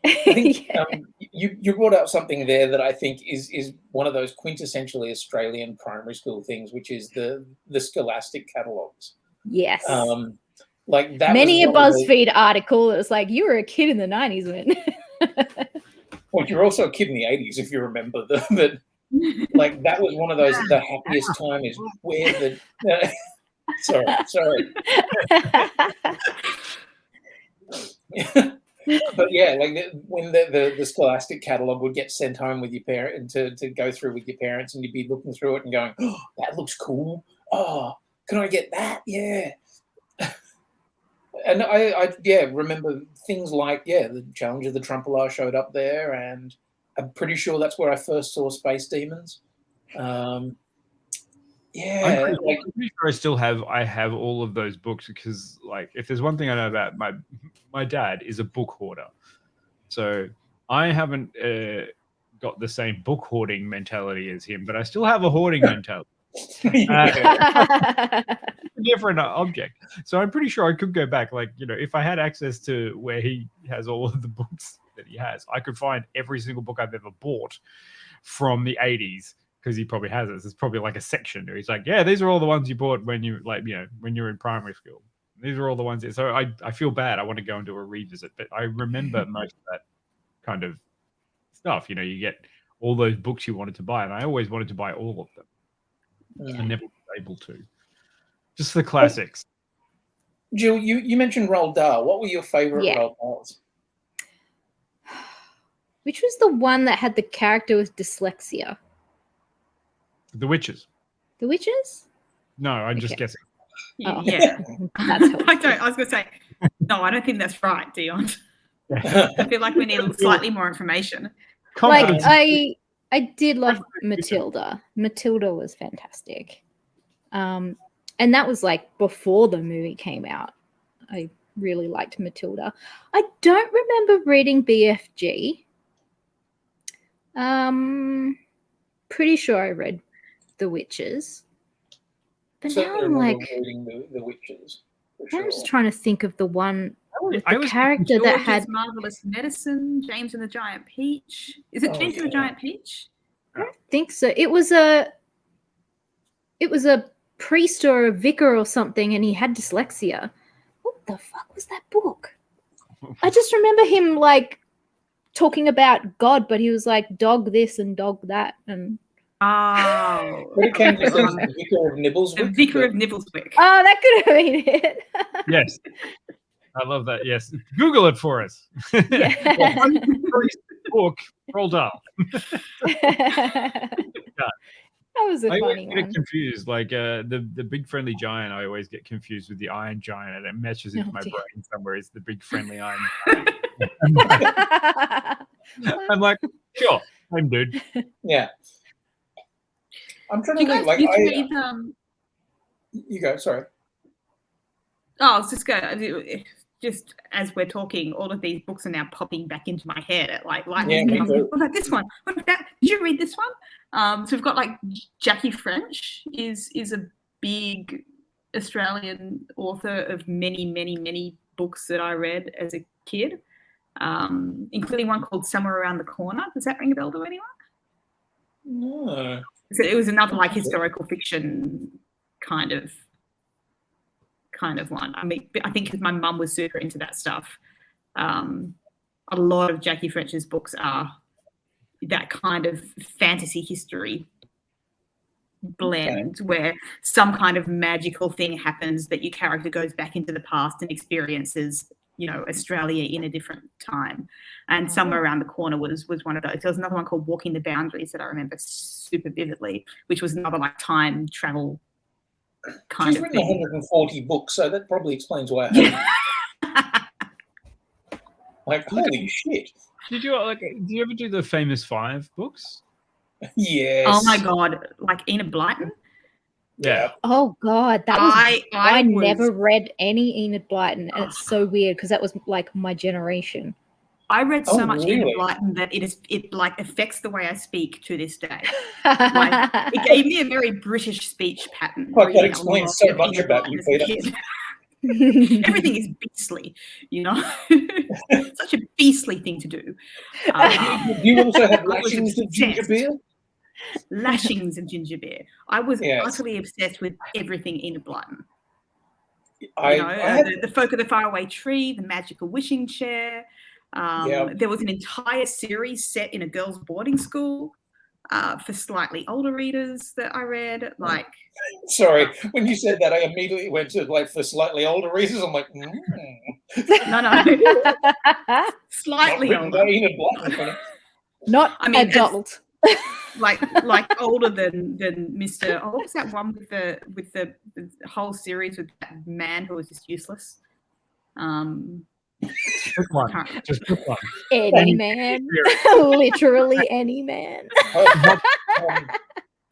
I think you brought up something there that I think is one of those quintessentially Australian primary school things, which is the scholastic catalogues. Yes. Like that. Many a BuzzFeed article that was like, you were a kid in the 90s when. Well, you're also a kid in the 80s, if you remember them. But like that was one of those, the happiest time is where the. Sorry. But yeah, like when the Scholastic catalogue would get sent home with your parent to go through with your parents, and you'd be looking through it and going, "Oh, that looks cool. Oh, can I get that? Yeah." And I remember things like the Challenge of the Trumpeter showed up there, and I'm pretty sure that's where I first saw Space Demons. I'm pretty sure I have all of those books, because like if there's one thing I know about my dad is a book hoarder, so I haven't got the same book hoarding mentality as him, but I still have a hoarding mentality. Different object. So I'm pretty sure I could go back, like, you know, if I had access to where he has all of the books that he has, I could find every single book I've ever bought from the 80s, because he probably has it. There's probably like a section where he's like, yeah, these are all the ones you bought when you, like, you know, when you're in primary school. These are all the ones. So I feel bad. I want to go and do a revisit, but I remember most of that kind of stuff. You know, you get all those books you wanted to buy, and I always wanted to buy all of them. Yeah. I never was able to. Just the classics. Jill, you mentioned Roald Dahl. What were your favorite Roald Dahls? Which was the one that had the character with dyslexia? The Witches. The Witches? No, I'm just guessing. Oh. Yeah. That's I was going to say, no, I don't think that's right, Dion. I feel like we need slightly more information. Confidence. Like, I did love Matilda. Matilda was fantastic. And that was like before the movie came out. I really liked Matilda. I don't remember reading BFG. Pretty sure I read The Witches. But now I'm like reading the Witches. I'm just trying to think of the one with I the was character that had Marvelous Medicine, James and the Giant Peach. Is it James and the Giant Peach? I don't think so. It was a priest or a vicar or something, and he had dyslexia. What the fuck was that book? I just remember him like talking about God, but he was like dog this and dog that, and oh, When it came to the Vicar of Nibbleswick. the Vicar of Nibbleswick. oh, that could have been it. Yes. I love that. Yes. Google it for us. Yeah. Book, Roald Dahl. That was a I funny always get one. confused. Like the big friendly giant, I always get confused with the iron giant, and it meshes into Oh, my dear. brain somewhere. It's the big friendly iron. I'm like, sure, same dude. Yeah. I'm trying Do to you think. guys Like, read, you go. Sorry. I was just going. Just as we're talking, all of these books are now popping back into my head at like lightning. Yeah, me too. What about this one? What about that? Did you read this one? So we've got like Jackie French is a big Australian author of many books that I read as a kid, including one called Somewhere Around the Corner. Does that ring a bell to anyone? No. So it was another like historical fiction kind of one. I mean, I think because my mum was super into that stuff. A lot of Jackie French's books are that kind of fantasy history blend where some kind of magical thing happens that your character goes back into the past and experiences, Australia in a different time. And Somewhere Around the Corner was one of those. There was another one called Walking the Boundaries that I remember super vividly, which was another like time travel kind She's of written thing. 140 books, so that probably explains why I haven't. Like, holy shit. Did you ever do the Famous Five books? Yes. Oh my god, like Enid Blyton? Yeah. Oh God, that was I was- never read any Enid Blyton, and it's so weird because that was like my generation. I read so much really? Enid Blyton that it like affects the way I speak to this day. Like, it gave me a very British speech pattern. Like, that reading a explains lot so of much Enid about Blyton you, as a Peta. kid. Everything is beastly, Such a beastly thing to do. You also have I was lashings of ginger obsessed. beer? Lashings of ginger beer. I was Yes. utterly obsessed with everything Enid Blyton. I had The Folk of the Faraway Tree, The Magical Wishing Chair. There was an entire series set in a girls' boarding school for slightly older readers that I read. Like, sorry, when you said that, I immediately went to like for slightly older readers. I'm like, no, slightly not written by older. Enid Blyton. Not I mean, adult. like older than Mr. Oh, what was that one with the whole series with that man who was just useless? Pick one. Just pick one. Any man, literally any man.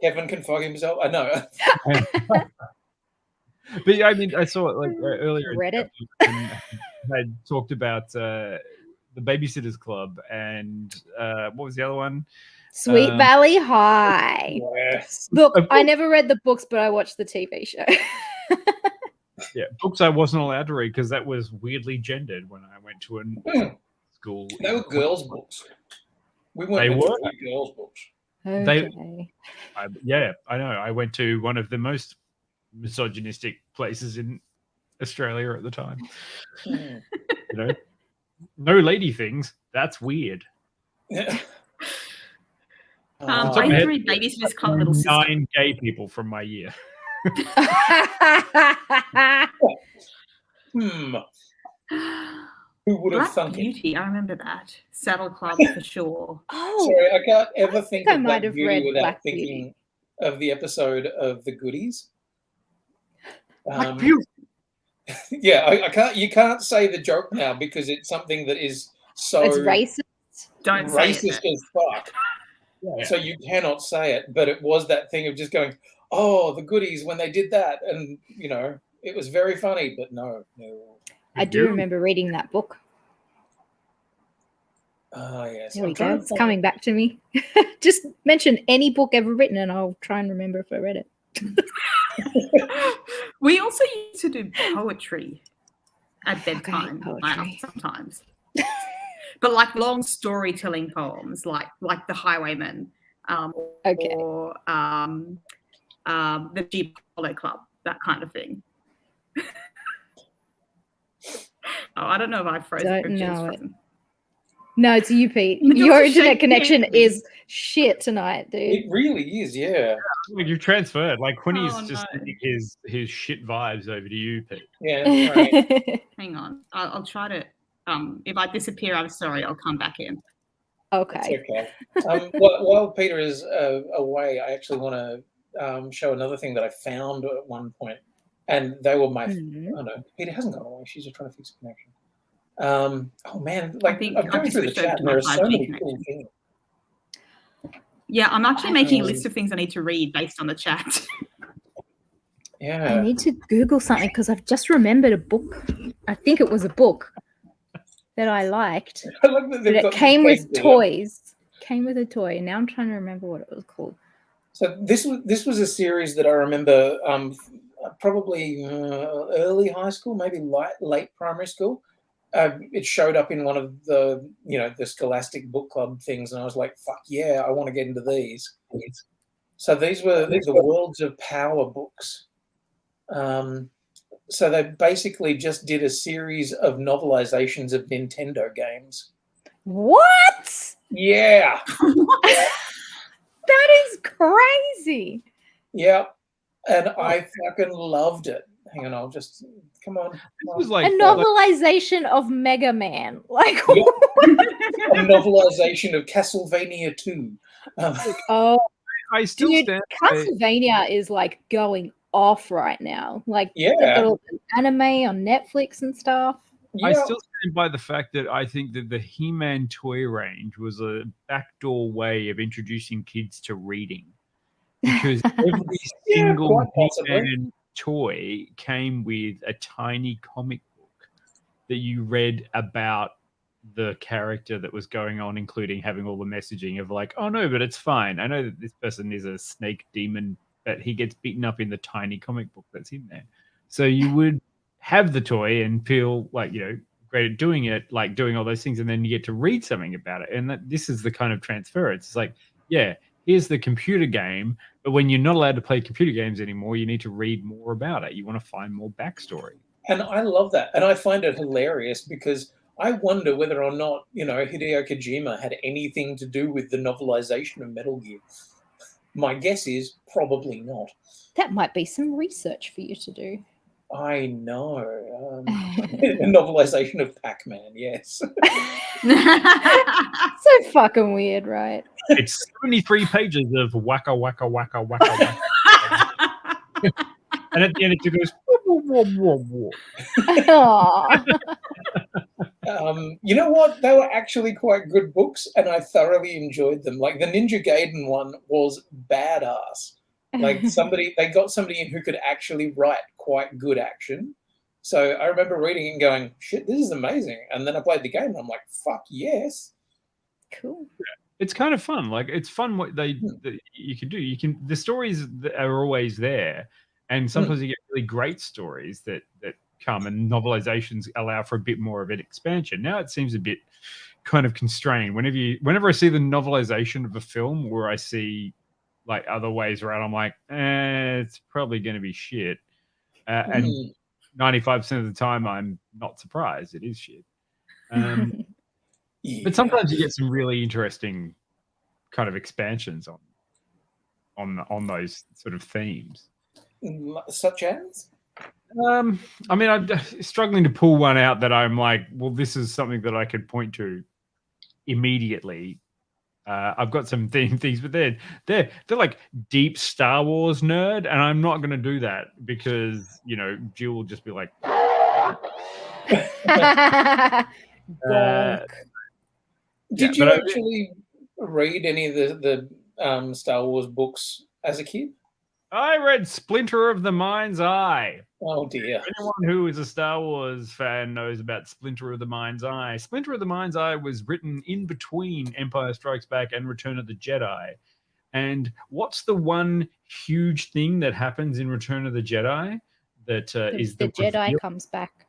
Kevin can fuck himself. I know. But yeah, I mean, I saw it like earlier. Reddit. I talked about the Babysitters Club and what was the other one? Sweet Valley High. Yes. Look, I never read the books, but I watched the TV show. Yeah, books I wasn't allowed to read because that was weirdly gendered when I went to a school. They were girls' books. We weren't They meant to were? read girls' books. Okay. I know. I went to one of the most misogynistic places in Australia at the time. No lady things. That's weird. I used to read Babysitter's Club, Little Sister. 9 gay people from my year. Who would have Black thunk it? Beauty, I remember that. Saddle Club for sure. Oh, Sorry, I can't ever think I of might Black have Beauty read without Black thinking Beauty. of the episode of The Goodies. Black Beauty. Yeah, I can't. You can't say the joke now because it's something that is so it's racist. Don't say racist it. as fuck. Yeah. So you cannot say it. But it was that thing of just going, "Oh, The Goodies," when they did that, and it was very funny. But no. I do remember reading that book. Yes. There we go. It's coming back to me. Just mention any book ever written, and I'll try and remember if I read it. We also used to do poetry at bedtime poetry. sometimes, but like long storytelling poems, like The Highwayman, or the Jeep Polo Club, that kind of thing. I don't know if I froze. Don't know it. No, it's you, Pete. You're Your just internet shaking connection hands. is shit tonight, dude. It really is, yeah. Like you've transferred. Like Quinny's Oh, just no. sending his shit vibes over to you, Pete. Yeah, right. Hang on. I'll try to. If I disappear, I'm sorry. I'll come back in. Okay. It's okay. While Peter is away, I actually want to show another thing that I found at one point, and they were my. Oh no, Peter hasn't gone away. She's just trying to fix the connection. Oh man, like I'm going through the chat, and there are so many cool things. Yeah, I'm actually making a list of things I need to read based on the chat. Yeah. I need to Google something because I've just remembered a book. I think it was a book that I liked. I like that but it came with toys. Came with a toy. Now I'm trying to remember what it was called. So this was a series that I remember probably early high school, maybe late primary school. It showed up in one of the the Scholastic book club things, and I was like, "Fuck yeah, I want to get into these." So these were the Worlds of Power books. So they basically just did a series of novelizations of Nintendo games. What? Yeah. That is crazy. Yeah. And I fucking loved it. Hang on, I'll just come on. This was like a novelization of Mega Man. Like a novelization of Castlevania 2. I still stand. Castlevania is like going off right now. Like they've got all the anime on Netflix and stuff. I still stand by the fact that I think that the He-Man toy range was a backdoor way of introducing kids to reading, because every single He-Man toy came with a tiny comic book that you read about the character that was going on, including having all the messaging of like, oh no, but it's fine. I know that this person is a snake demon, but he gets beaten up in the tiny comic book that's in there. So you would have the toy and feel like, great at doing it, like doing all those things, and then you get to read something about it. And this is the kind of transference. It's like, yeah, here's the computer game, but when you're not allowed to play computer games anymore, you need to read more about it. You want to find more backstory. And I love that. And I find it hilarious because I wonder whether or not, Hideo Kojima had anything to do with the novelization of Metal Gear. My guess is probably not. That might be some research for you to do. I know. A novelization of Pac-Man, yes. So fucking weird, right? It's 73 pages of waka waka waka waka waka. And at the end it goes whoa, whoa, whoa, whoa. You know what? They were actually quite good books, and I thoroughly enjoyed them. Like the Ninja Gaiden one was badass. Like they got somebody in who could actually write quite good action. So I remember reading it and going, shit, this is amazing. And then I played the game and I'm like, fuck yes. Cool. It's kind of fun. Like it's fun what you can do. The stories are always there. And sometimes you get really great stories that come, and novelizations allow for a bit more of an expansion. Now it seems a bit kind of constrained. Whenever I see the novelization of a film where I see like other ways around, I'm like, it's probably going to be shit. And 95% of the time, I'm not surprised. It is shit. But sometimes you get some really interesting kind of expansions on those sort of themes. Such as? I mean, I'm struggling to pull one out that I'm like, well, this is something that I could point to immediately. I've got some things, but they're like deep Star Wars nerd, and I'm not going to do that because Jill will just be like, Bonk. Did you actually read any of the Star Wars books as a kid? I read Splinter of the Mind's Eye. Oh dear. Anyone who is a Star Wars fan knows about Splinter of the Mind's Eye. Splinter of the Mind's Eye was written in between Empire Strikes Back and Return of the Jedi. And what's the one huge thing that happens in Return of the Jedi? That is the Jedi reveal? comes back.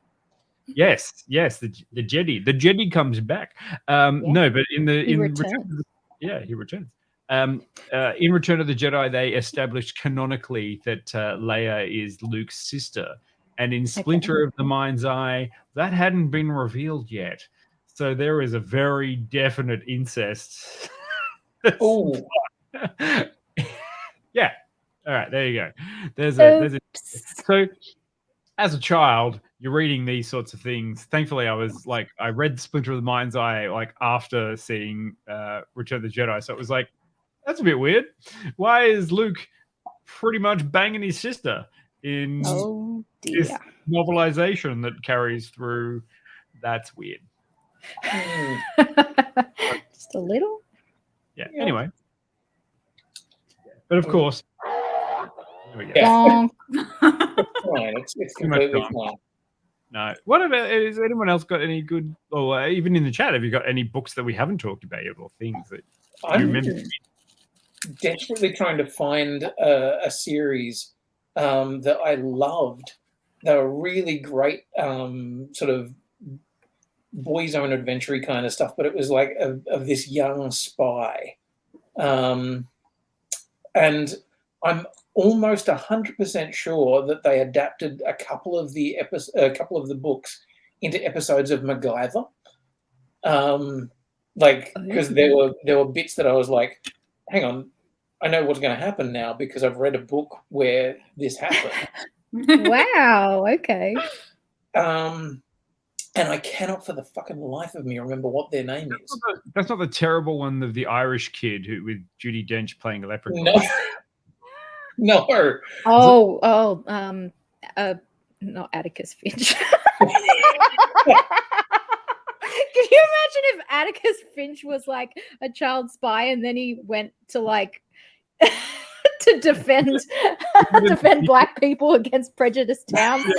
Yes, the Jedi. The Jedi comes back. No, but he returns. He returns. In Return of the Jedi, they established canonically that Leia is Luke's sister. And in Splinter of the Mind's Eye, that hadn't been revealed yet. So there is a very definite incest. Oh. Yeah. All right, there you go. So as a child, you're reading these sorts of things. Thankfully, I read Splinter of the Mind's Eye like after seeing Return of the Jedi. So it was like, that's a bit weird. Why is Luke pretty much banging his sister in this novelization that carries through? That's weird. Just a little? Yeah. Anyway. But of course. It's completely fine. No. What about, has anyone else got any good, or even in the chat, have you got any books that we haven't talked about yet, or things that you remember? Desperately trying to find a series that I loved. They were really great sort of boys' own adventure kind of stuff, but it was like of this young spy. And I'm almost 100% sure that they adapted a couple of the books into episodes of MacGyver. Because there were bits that I was like, hang on, I know what's going to happen now because I've read a book where this happened. Wow. Okay. And I cannot for the fucking life of me remember what their name is. That's not the terrible one of the Irish kid with Judi Dench playing a leprechaun. No. Not Atticus Finch. Can you imagine if Atticus Finch was like a child spy and then he went to like to defend black people against prejudiced towns? Is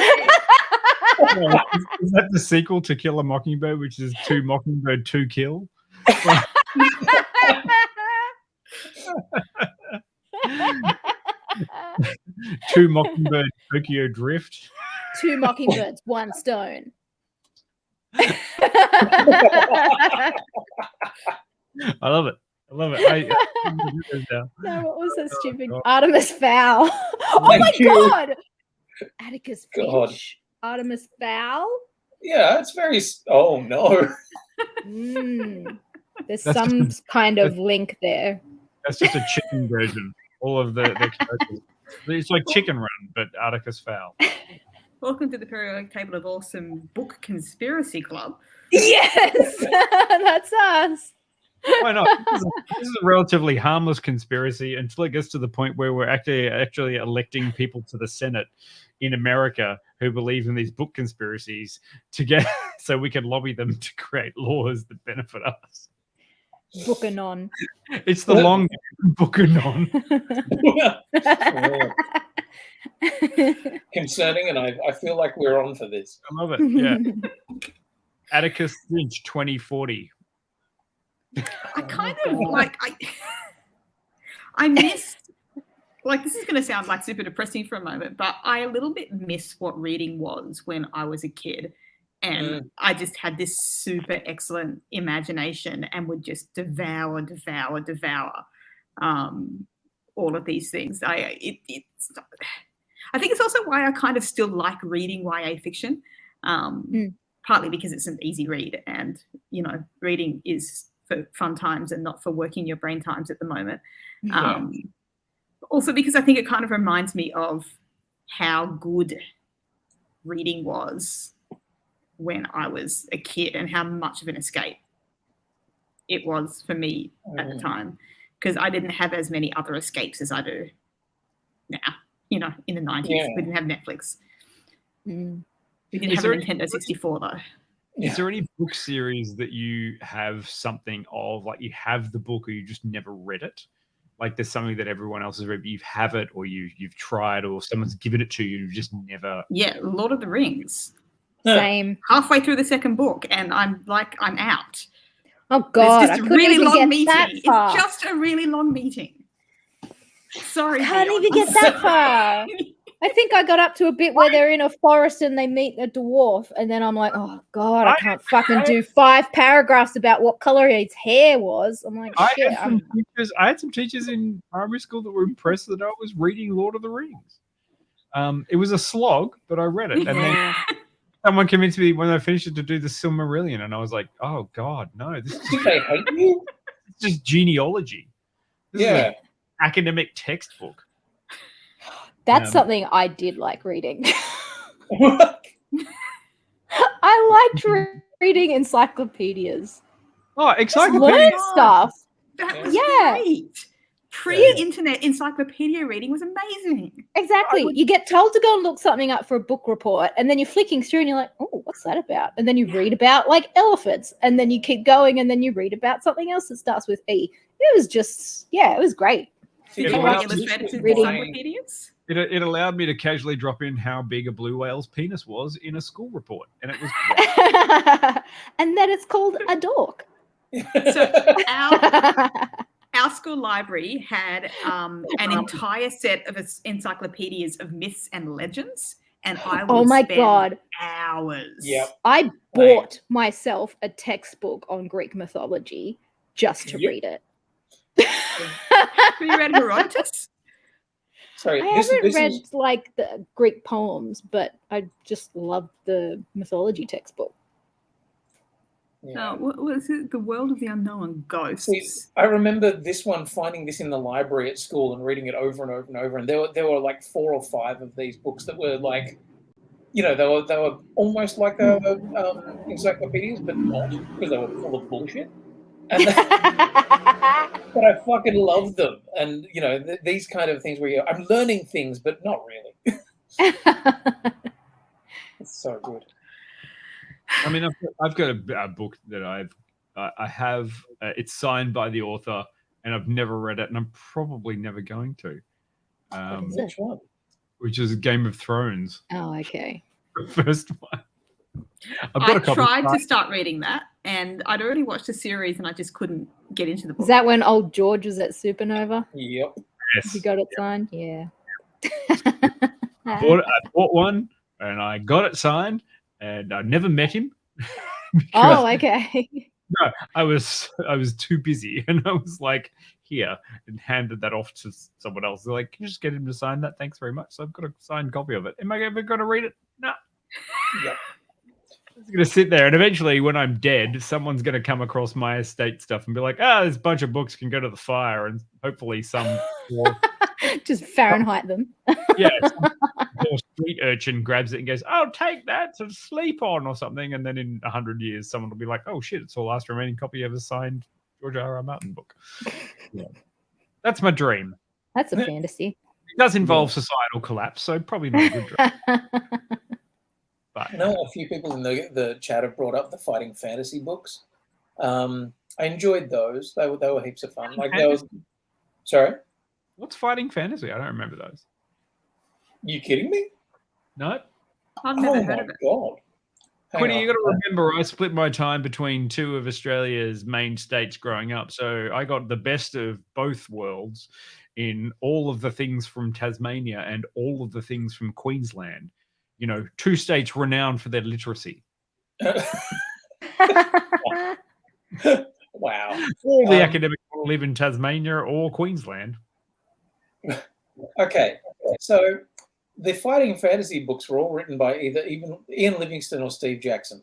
that the sequel to Kill a Mockingbird, which is 2 Mockingbird 2 Kill? 2 Mockingbird Tokyo Drift. 2 mockingbirds, 1 stone. I love it. No, what was that stupid? Artemis Fowl. Oh my God! Atticus Finch. Artemis Fowl. Yeah, it's very. Oh no. There's some kind of link there. That's just a chicken version. All of the characters. It's like Chicken Run, but Atticus Fowl. Welcome to the Periodic Table of Awesome Book Conspiracy Club. Yes, that's us. Why not? This is a relatively harmless conspiracy until it gets to the point where we're actually electing people to the Senate in America who believe in these book conspiracies to get so we can lobby them to create laws that benefit us. Bookanon. It's the long Bookanon. Concerning, and I feel like we're on for this. I love it. Yeah. Atticus Finch 2040. I kind of like I miss, like, this is going to sound like super depressing for a moment, but I a little bit miss what reading was when I was a kid. And I just had this super excellent imagination and would just devour all of these things. I think it's also why I kind of still like reading YA fiction, partly because it's an easy read, and reading is for fun times and not for working your brain times at the moment. Yeah. Also because I think it kind of reminds me of how good reading was when I was a kid and how much of an escape it was for me at the time, because I didn't have as many other escapes as I do now. You know, in the 90s, we didn't have Netflix. We didn't have a Nintendo 64 though. Is there any book series that you have something of, like you have the book or you just never read it? Like there's something that everyone else has read, but you have it, or you've tried, or someone's given it to you, you just never. Yeah, Lord of the Rings. Same. Halfway through the second book, and I'm out. Oh God, it's just I a couldn't really even long get meeting. that far. It's just a really long meeting. Sorry, Can't Dion. even get that far. I think I got up to a bit where they're in a forest and they meet a dwarf, and then I'm like, oh God, I can't fucking do 5 paragraphs about what color his hair was. I'm like, shit. I had some teachers in primary school that were impressed that I was reading Lord of the Rings. It was a slog, but I read it, and then someone convinced me when I finished it to do the Silmarillion, and I was like, "Oh God, no! This is Did they hate you? It's just genealogy. This is an academic textbook." That's something I did like reading. I liked reading encyclopedias. Oh, encyclopedias! Learn stuff. That was great. Pre-internet encyclopedia reading was amazing. Exactly. You get told to go and look something up for a book report, and then you're flicking through and you're like, oh, what's that about? And then you read about like elephants, and then you keep going, and then you read about something else that starts with E. It was just, it was great. Did you read illustrated encyclopedias? It allowed me to casually drop in how big a blue whale's penis was in a school report, and it was and then it's called a dork. So our school library had an entire set of encyclopedias of myths and legends, and I would spend hours. Yep. I bought myself a textbook on Greek mythology just to read it. Have you read Herodotus? Sorry, I haven't read like the Greek poems, but I just love the mythology textbook. Yeah. What was it? The World of the Unknown Ghosts. See, I remember this one, finding this in the library at school and reading it over and over and over. And there were like 4 or 5 of these books that were like, you know, they were almost like encyclopedias, but not, because they were full of bullshit. And but I fucking love them. And you know, these kind of things where I'm learning things, but not really. It's so good. I mean, I've got a book that I have. It's signed by the author, and I've never read it, and I'm probably never going to. Which one? Which is Game of Thrones. Oh, okay. The first one. I tried to start reading that, and I'd already watched the series, and I just couldn't get into the book. Is that when old George was at Supernova? Yep. Yes. You got it signed? Yeah. I bought one, and I got it signed, and I never met him. Oh, okay. No, I was too busy, and I was like, here, and handed that off to someone else. They're like, can you just get him to sign that? Thanks very much. So I've got a signed copy of it. Am I ever going to read it? No. Yep. It's going to sit there, and eventually, when I'm dead, someone's going to come across my estate stuff and be like, this bunch of books can go to the fire, and hopefully some just Fahrenheit them. Or street urchin grabs it and goes, "Oh, take that to sleep on," or something, and then in 100 years, someone will be like, "Oh shit, it's the last remaining copy of a signed George R.R. Martin book." Yeah. That's my dream. That's a fantasy. It does involve societal collapse, so probably not a good dream. But I know a few people in the chat have brought up the fighting fantasy books. I enjoyed those. They were heaps of fun. Like those. Sorry. What's fighting fantasy? I don't remember those. You kidding me? No. I've never heard of it. God. Quinny, you got to remember, I split my time between 2 of Australia's main states growing up, so I got the best of both worlds in all of the things from Tasmania and all of the things from Queensland. You know, 2 states renowned for their literacy. Wow. All the academics want to live in Tasmania or Queensland. Okay, so the fighting fantasy books were all written by either Ian Livingstone or Steve Jackson,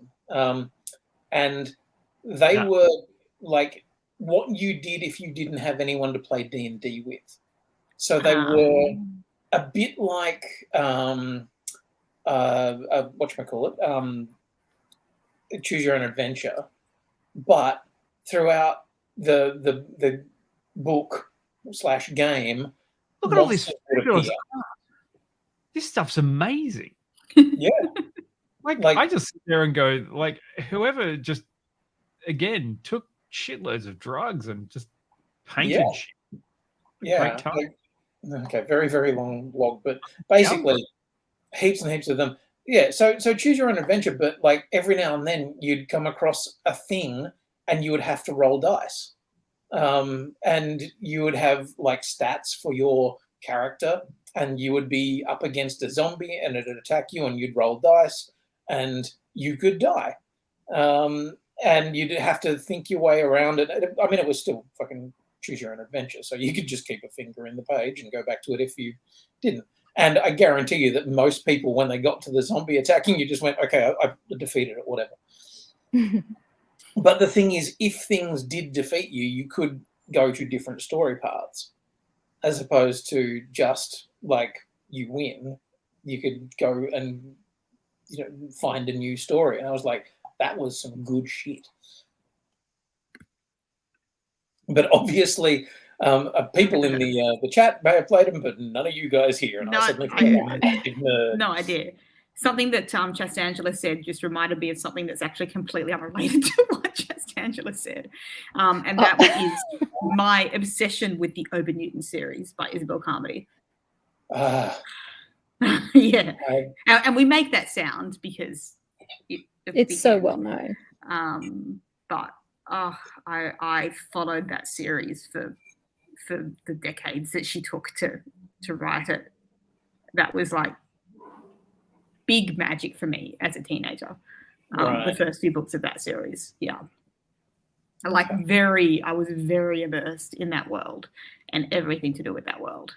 and they were like what you did if you didn't have anyone to play D&D with. So they were a bit like whatchamacallit, Choose Your Own Adventure, but throughout the book / game, Look at all this monsters would fabulous appear. art. This stuff's amazing. Yeah. Like Like- I just sit there and go, like, whoever just again took shitloads of drugs and just painted Yeah. shit. Yeah. Great time. Okay, very, very long log, but basically heaps and heaps of them. Yeah, so Choose Your Own Adventure, but like every now and then you'd come across a thing and you would have to roll dice. And you would have like stats for your character, and you would be up against a zombie and it'd attack you, and you'd roll dice and you could die. And you'd have to think your way around it. I mean, it was still fucking Choose Your Own Adventure, so you could just keep a finger in the page and go back to it if you didn't. And I guarantee you that most people, when they got to the zombie attacking, you just went, okay, I defeated it, whatever. But the thing is, if things did defeat you, you could go to different story paths, as opposed to just like you win. You could go and find a new story. And I was like, that was some good shit. But obviously, people in the chat may have played them, but none of you guys here. And I suddenly feel like I'm a massive nerd. No idea. Something that Chastangela said just reminded me of something that's actually completely unrelated to what Chastangela said. And that is my obsession with the Ober Newton series by Isabel Carmody. Yeah. And we make that sound because it's so well known. But I followed that series for the decades that she took to write it. That was like big magic for me as a teenager. The first few books of that series. Yeah. I was very immersed in that world and everything to do with that world.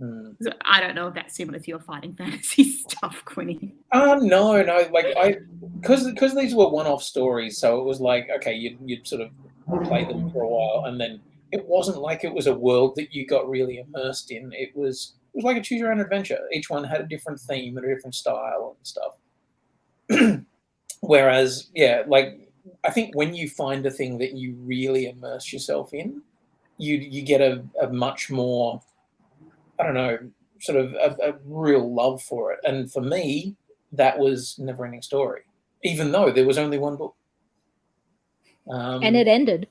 So I don't know if that's similar to your fighting fantasy stuff, Quinny. No, like because these were one-off stories, so it was like, okay, you'd sort of play them for a while, and then it wasn't like it was a world that you got really immersed in. It was like a Choose Your Own Adventure. Each one had a different theme and a different style and stuff. Whereas, yeah, like I think when you find a thing that you really immerse yourself in, you get a much more, I don't know, sort of a real love for it. And for me, that was Neverending Story, even though there was only one book. And it ended.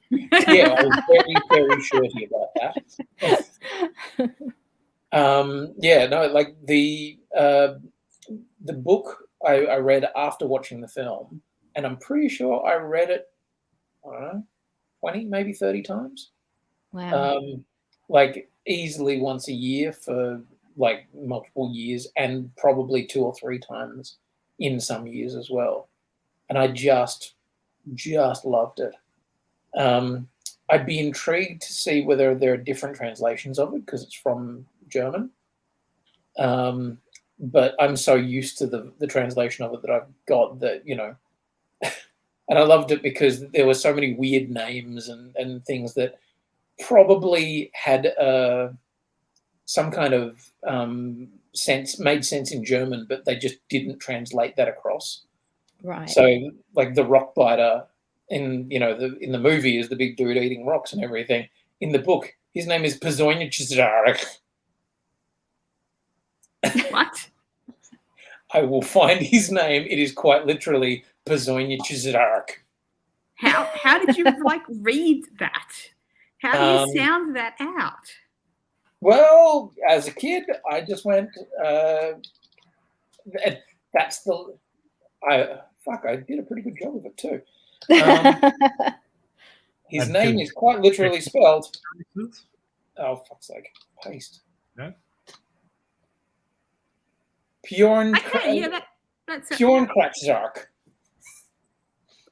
Yeah, I was very, very shorty about that. Yeah, no, like the book I read after watching the film, and I'm pretty sure I read it, I don't know, 20, maybe 30 times. Wow. Like easily once a year for like multiple years, and probably 2 or 3 times in some years as well. And I just loved it. I'd be intrigued to see whether there are different translations of it because it's from German. But I'm so used to the translation of it that I've got that, and I loved it because there were so many weird names and things that probably had some kind of made sense in German, but they just didn't translate that across. Right. So, like the rock biter in the movie is the big dude eating rocks and everything. In the book, his name is Personichzarek. What? I will find his name. It is quite literally Personichzarek. How did you read that? How do you sound that out? Well, as a kid, I just went, that's the, I did a pretty good job of it too. His name is quite literally spelled, oh, fuck's sake, paste. No? Bjorn Kratzark.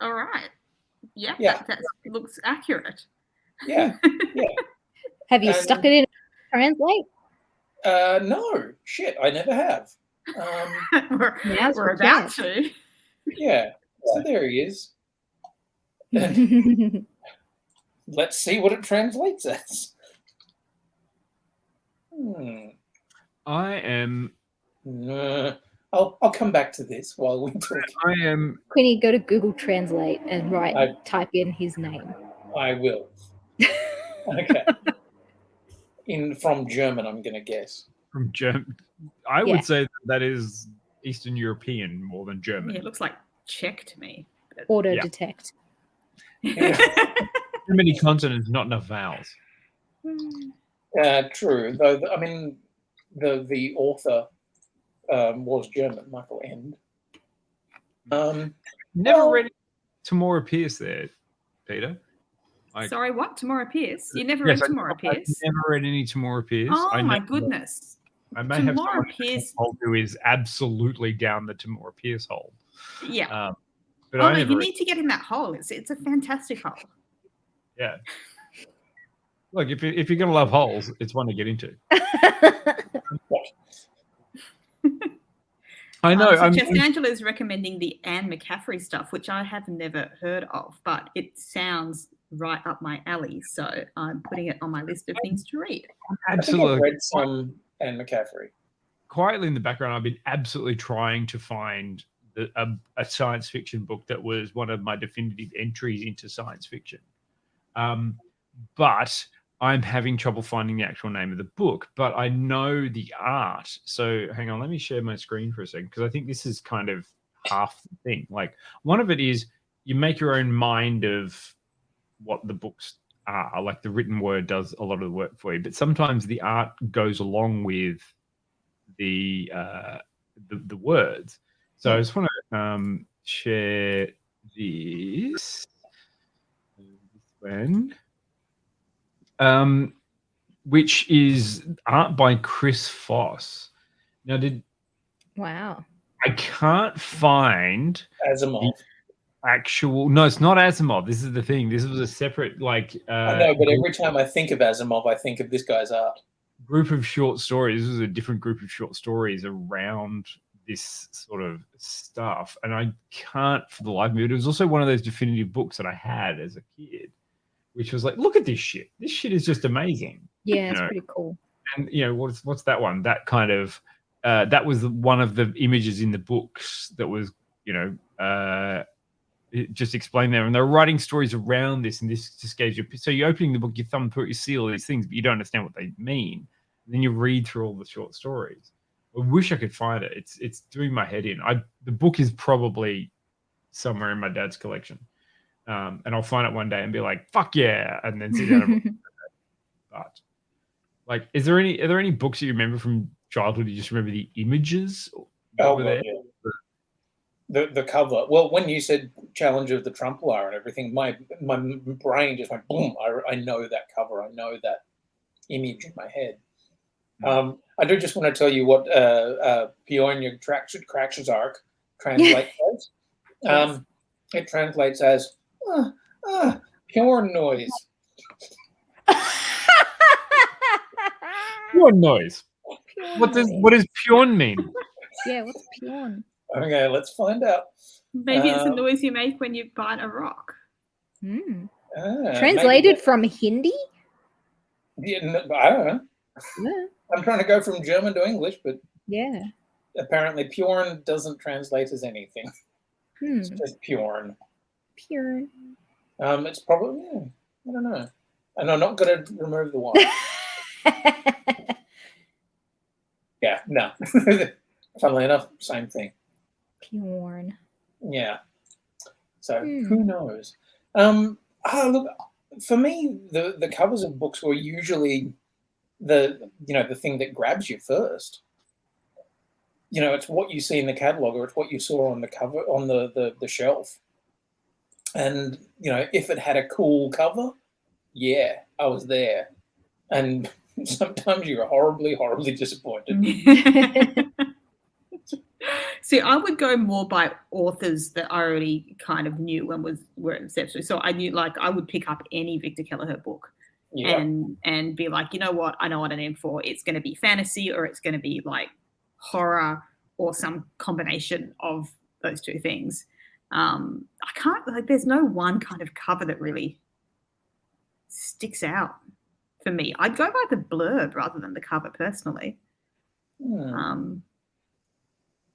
All right. Yeah. That looks accurate. Yeah. Have you stuck it in Translate? No, shit, I never have. We're about to. Yeah, so there he is. let's see what it translates as. I am. I'll come back to this while we talk. I am. Quinny, go to Google Translate and type in his name. I will. Okay. From German, I'm going to guess. From German. I would say that is Eastern European more than German. Yeah, it looks like Czech to me. Auto detect. Too many consonants, not enough vowels. True, though. I mean, the author was German, Michael End. Never read Tamora Pierce there, Peter. Sorry, what? Tamora Pierce? You never read Tamora Pierce? I never read any Tamora Pierce. Oh, my goodness. I may have someone who is absolutely down the Tamora Pierce hole. Yeah. But you need to get in that hole. It's a fantastic hole. Yeah. Look, if you're going to love holes, it's one to get into. I know. Just Angela's recommending the Anne McCaffrey stuff, which I have never heard of, but it sounds right up my alley. So I'm putting it on my list of things to read. Absolutely. I think I've read some Anne McCaffrey. Quietly in the background, I've been absolutely trying to find a science fiction book that was one of my definitive entries into science fiction. But I'm having trouble finding the actual name of the book, but I know the art. So hang on, let me share my screen for a second, because I think this is kind of half the thing. Like, one of it is you make your own mind of what the books are. Like, the written word does a lot of the work for you, but sometimes the art goes along with the words. So I just want to share this one. Which is art by Chris Foss. Now, Wow. I can't find Asimov. No, it's not Asimov. This is the thing. This was a separate, like, I know, but every time I think of Asimov, I think of this guy's art. Group of short stories. This was a different group of short stories around this sort of stuff, and I can't for the life of me. It was also one of those definitive books that I had as a kid, which was like, look at this shit. This shit is just amazing. Yeah, it's pretty cool. And what's that one? That kind of that was one of the images in the books that was it just explained there, and they're writing stories around this, and this just gave you. So you're opening the book, you thumb through it, you see all these things, but you don't understand what they mean. And then you read through all the short stories. I wish I could find it. It's doing my head in. The book is probably somewhere in my dad's collection. And I'll find it one day and be like, "Fuck yeah!" and then sit down. And but like, are there any books that you remember from childhood? You just remember the images? Yeah. The cover. Well, when you said Challenge of the Trumplar and everything, my brain just went boom. I know that cover. I know that image in my head. I do just want to tell you what Bjorn Krakshark translates as. Yes. It translates as pure noise. Pure noise. What does pure mean? Yeah, what's pure? Okay, let's find out. Maybe it's the noise you make when you bite a rock. Translated from Hindi? Yeah, I don't know. Yeah. I'm trying to go from German to English, but apparently Pjorn doesn't translate as anything. It's just Pjorn. Pure. It's probably, I don't know. And I'm not going to remove the one. Yeah, no. Funnily enough, same thing. Pjorn. Yeah. So who knows? Look, for me, the covers of books were usually the thing that grabs you first. It's what you see in the catalog, or it's what you saw on the cover on the shelf. And if it had a cool cover, yeah, I was there. And sometimes you're horribly, horribly disappointed. See, I would go more by authors that I already kind of knew and were exceptional. So I knew, like, I would pick up any Victor Kelleher book and be like, you know what, I know what I'm in for. It's going to be fantasy, or it's going to be like horror, or some combination of those two things. I can't, like, there's no one kind of cover that really sticks out for me. I'd go by the blurb rather than the cover personally.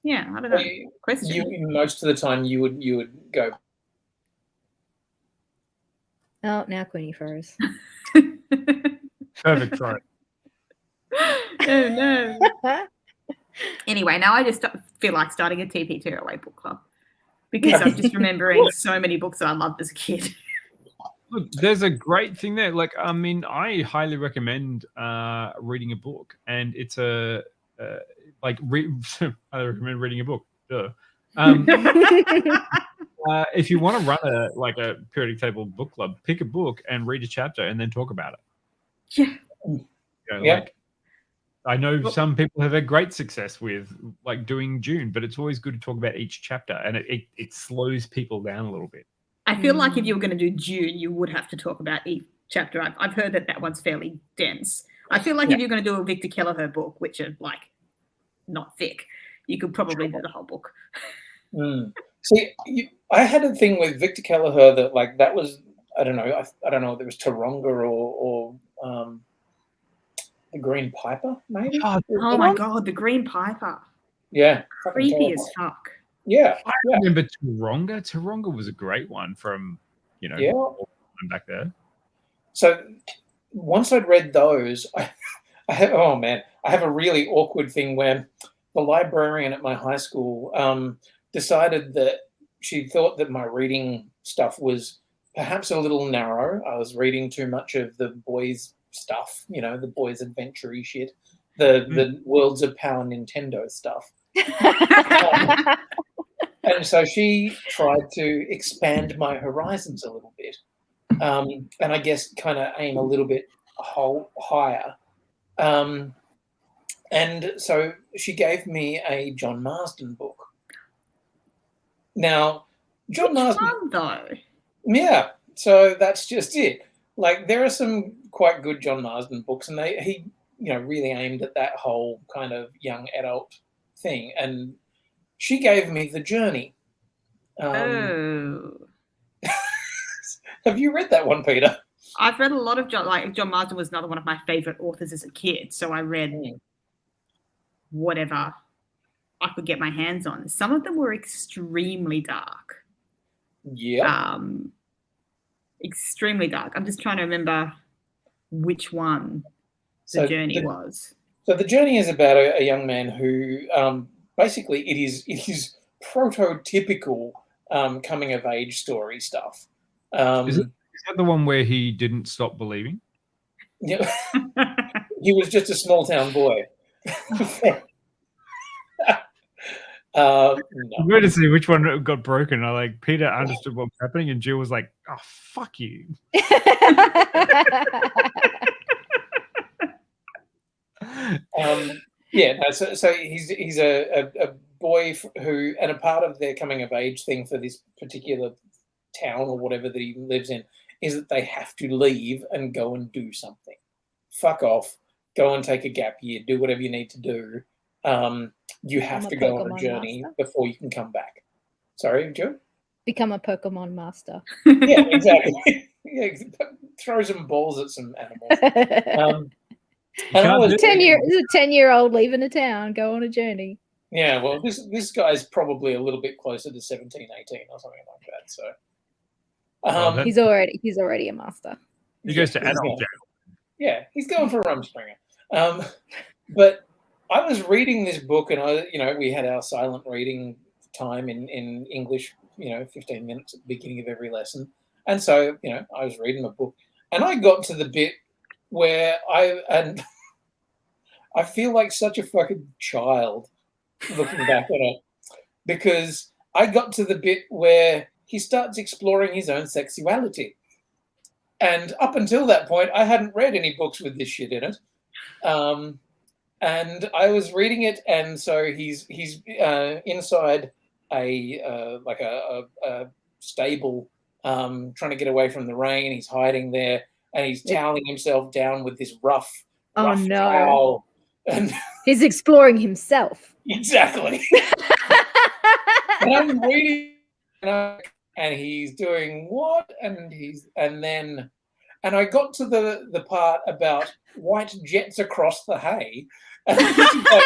Yeah, I don't know. Question. Most of the time, you would go. Oh, now Quinny froze. Perfect try. Oh no. Anyway, now I just feel like starting a TPToA book club because I'm just remembering so many books that I loved as a kid. Look, there's a great thing there. Like, I mean, I highly recommend reading a book, and it's I recommend reading a book. Duh. If you want to run a periodic table book club, pick a book and read a chapter, and then talk about it. Yeah. Like, I know some people have had great success with like doing June, but it's always good to talk about each chapter, and it slows people down a little bit. I feel like if you were going to do June, you would have to talk about each chapter. I've heard that one's fairly dense. I feel like if you're going to do a Victor Kelleher book, which are like not thick, you could probably do the whole book. See, I had a thing with Victor Kelleher that like that was I don't know if it was Taronga or the Green Piper, maybe. Oh my God, the Green Piper. Yeah, creepy as fuck. Yeah, I remember Taronga. Taronga was a great one from back there. So once I'd read those, I have a really awkward thing where the librarian at my high school decided that she thought that my reading stuff was perhaps a little narrow. I was reading too much of the boys' stuff, the boys' adventure-y shit, the Worlds of Power Nintendo stuff. And so she tried to expand my horizons a little bit, and I guess kind of aim a little bit higher. And so she gave me a John Marsden book. Now, John Marsden, one, though. Yeah, so that's just it. Like, there are some quite good John Marsden books, and he really aimed at that whole kind of young adult thing. And she gave me The Journey. Oh. Have you read that one, Peter? I've read a lot of John Marsden was another one of my favorite authors as a kid. So I read whatever I could get my hands on. Some of them were extremely dark. Yeah. Extremely dark. I'm just trying to remember which one The Journey was. So The Journey is about a young man who basically it is prototypical coming of age story stuff. Is that the one where he didn't stop believing? Yeah. He was just a small town boy. No. I'm going to see which one got broken. Peter understood what was happening, and Jill was like, "Oh, fuck you." So he's a boy who, and a part of their coming of age thing for this particular town or whatever that he lives in is that they have to leave and go and do something. Fuck off. Go and take a gap year. Do whatever you need to do. You have to go on a journey before you can come back. Sorry, Joe? Become a Pokemon master. Yeah, exactly. Throw some balls at some animals. And 10-year-old leaving a town, go on a journey. Yeah, well, this guy's probably a little bit closer to 17, 18 or something like that. So he's already a master. He goes to adult jail. Yeah, he's going for Rumspringa. But I was reading this book, and we had our silent reading time in English, 15 minutes at the beginning of every lesson. And so, I was reading a book, and I got to the bit where I feel like such a fucking child looking back at it, because I got to the bit where he starts exploring his own sexuality. And up until that point, I hadn't read any books with this shit in it. And I was reading it, and so he's inside a stable, trying to get away from the rain. He's hiding there, and he's toweling himself down with this rough towel. And he's exploring himself. Exactly. And I'm reading, and he's doing what? And then and I got to the part about white jets across the hay, and, this is like,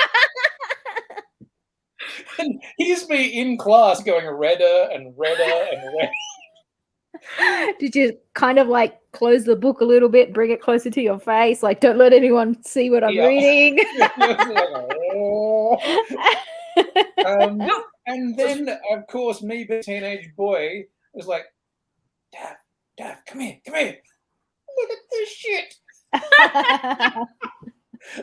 and here's me in class going redder and redder and redder. Did you kind of like close the book a little bit, bring it closer to your face, like don't let anyone see what I'm reading? And then, of course, me, the teenage boy, was like, Dad, come here. Look at this shit.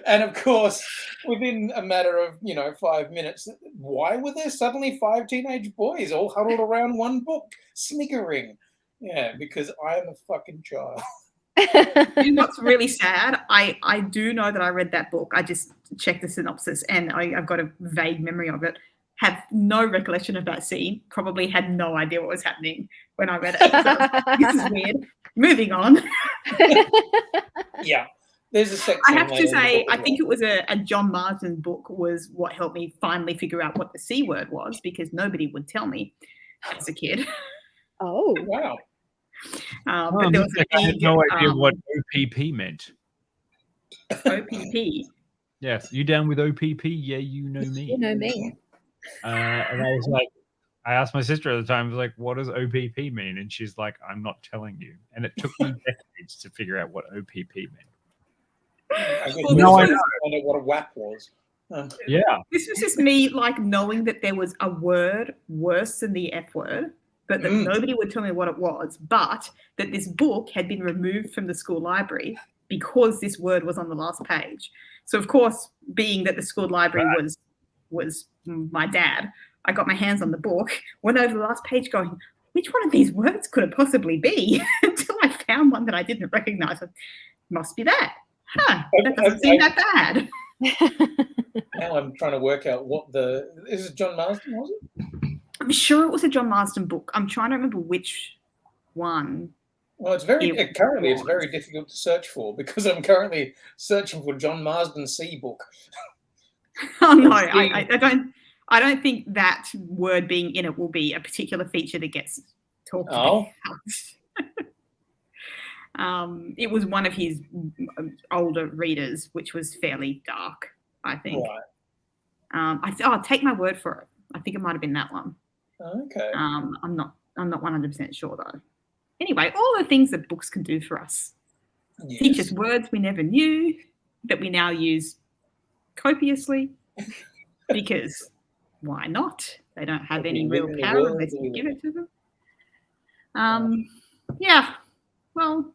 And of course, within a matter of 5 minutes, why were there suddenly 5 teenage boys all huddled around one book, sniggering? Yeah, because I am a fucking child. You know what's really sad? I do know that I read that book. I just checked the synopsis and I've got a vague memory of it. Have no recollection of that scene. Probably had no idea what was happening when I read it. So, this is weird. Moving on. Yeah. There's a section. I have to say, I think it was a John Marsden book was what helped me finally figure out what the C word was, because nobody would tell me as a kid. Oh. Wow. But there was I had no idea what OPP meant. OPP. Yes, you down with OPP? Yeah, you know me. You know me. And I was like, I asked my sister at the time, I was like, what does OPP mean? And she's like, I'm not telling you. And it took me decades to figure out what OPP meant. I guess Well, no, I this know what a WAP was. Yeah. This was just me like knowing that there was a word worse than the F word, but that nobody would tell me what it was, but that this book had been removed from the school library because this word was on the last page. So of course, being that the school library was my dad, I got my hands on the book, went over the last page going, which one of these words could it possibly be? Until I found one that I didn't recognize. It must be that. Huh, that doesn't seem that bad. Now I'm trying to work out what is it John Marsden, was it? I'm sure it was a John Marsden book. I'm trying to remember which one. Well, it's very difficult to search for, because I'm currently searching for John Marsden C book. Oh no, I don't think that word being in it will be a particular feature that gets talked about. It was one of his older readers, which was fairly dark, I think. Right. I'll take my word for it. I think it might have been that one. Okay. I'm not 100% sure though. Anyway, all the things that books can do for us. Yes. Teach us words we never knew that we now use copiously, because why not? They don't have any real power unless you give it to them. Yeah. Well,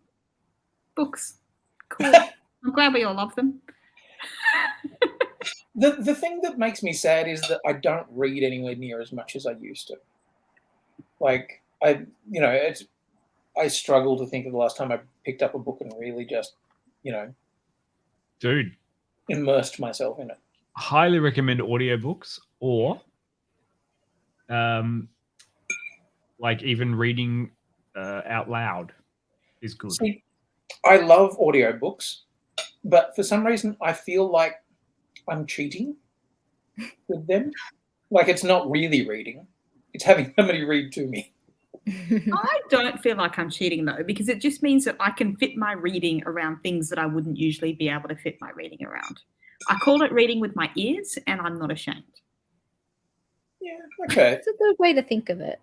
books. Cool. I'm glad we all love them. The thing that makes me sad is that I don't read anywhere near as much as I used to. Like, I struggle to think of the last time I picked up a book and really just, dude, immersed myself in it. Highly recommend audiobooks, or like even reading out loud is good. See, I love audiobooks, but for some reason I feel like I'm cheating with them. Like, it's not really reading. It's having somebody read to me. I don't feel like I'm cheating though, because it just means that I can fit my reading around things that I wouldn't usually be able to fit my reading around. I call it reading with my ears, and I'm not ashamed. Yeah, okay. It's a good way to think of it.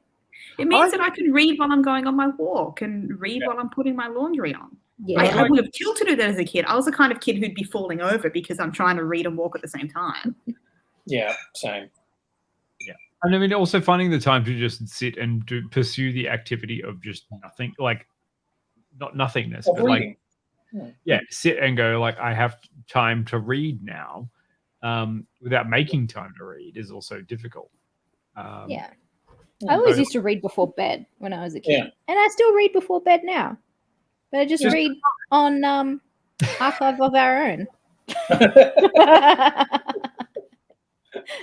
It means that I can read while I'm going on my walk and read while I'm putting my laundry on. Yeah. I would have killed to do that as a kid. I was the kind of kid who'd be falling over because I'm trying to read and walk at the same time. Yeah, same. Yeah. And I mean, also finding the time to just sit and pursue the activity of just nothing, like not nothingness, but reading. Like, sit and go, like, I have time to read now, without making time to read is also difficult. I always used to read before bed when I was a kid. Yeah. And I still read before bed now. But I just read on Archive of Our Own.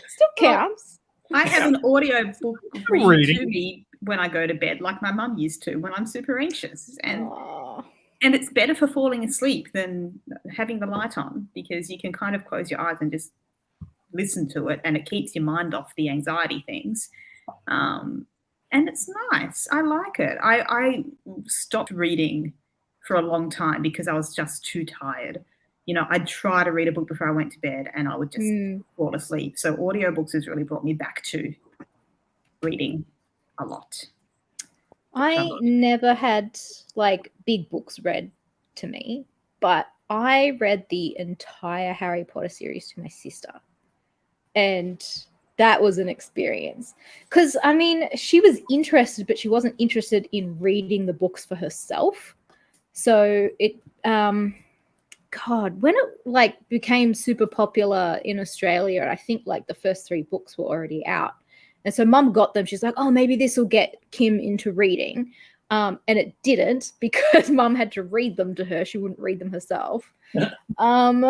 Still counts. I have an audio book read to me when I go to bed, like my mum used to when I'm super anxious. And it's better for falling asleep than having the light on, because you can kind of close your eyes and just listen to it, and it keeps your mind off the anxiety things. And it's nice. I like it. I stopped reading for a long time because I was just too tired. You know, I'd try to read a book before I went to bed and I would just fall asleep. So audiobooks has really brought me back to reading a lot. I never had like big books read to me, but I read the entire Harry Potter series to my sister. And that was an experience. Because, I mean, she was interested, but she wasn't interested in reading the books for herself. So it, God, when it like became super popular in Australia, I think like the first 3 books were already out. And so Mum got them. She's like, oh, maybe this will get Kim into reading. And it didn't because Mum had to read them to her. She wouldn't read them herself. And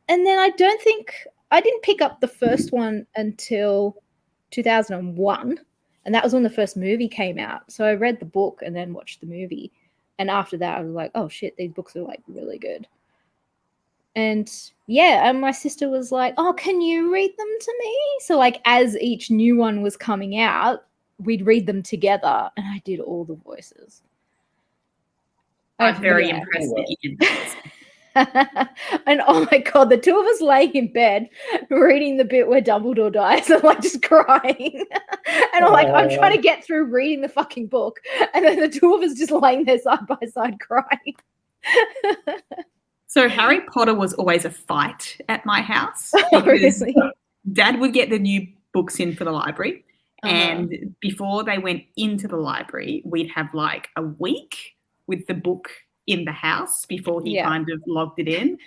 then I didn't pick up the first one until 2001. And that was when the first movie came out. So I read the book and then watched the movie. And after that, I was like, oh, shit, these books are like really good. And yeah, and my sister was like, oh, can you read them to me? So like as each new one was coming out, we'd read them together and I did all the voices. I'm very impressed that you did that. And oh my God, the 2 of us laying in bed reading the bit where Dumbledore dies and like just crying. And I'm like, I'm trying to get through reading the fucking book. And then the 2 of us just laying there side by side crying. So Harry Potter was always a fight at my house. Oh, really? Dad would get the new books in for the library. And before they went into the library, we'd have like a week with the book in the house before he kind of logged it in.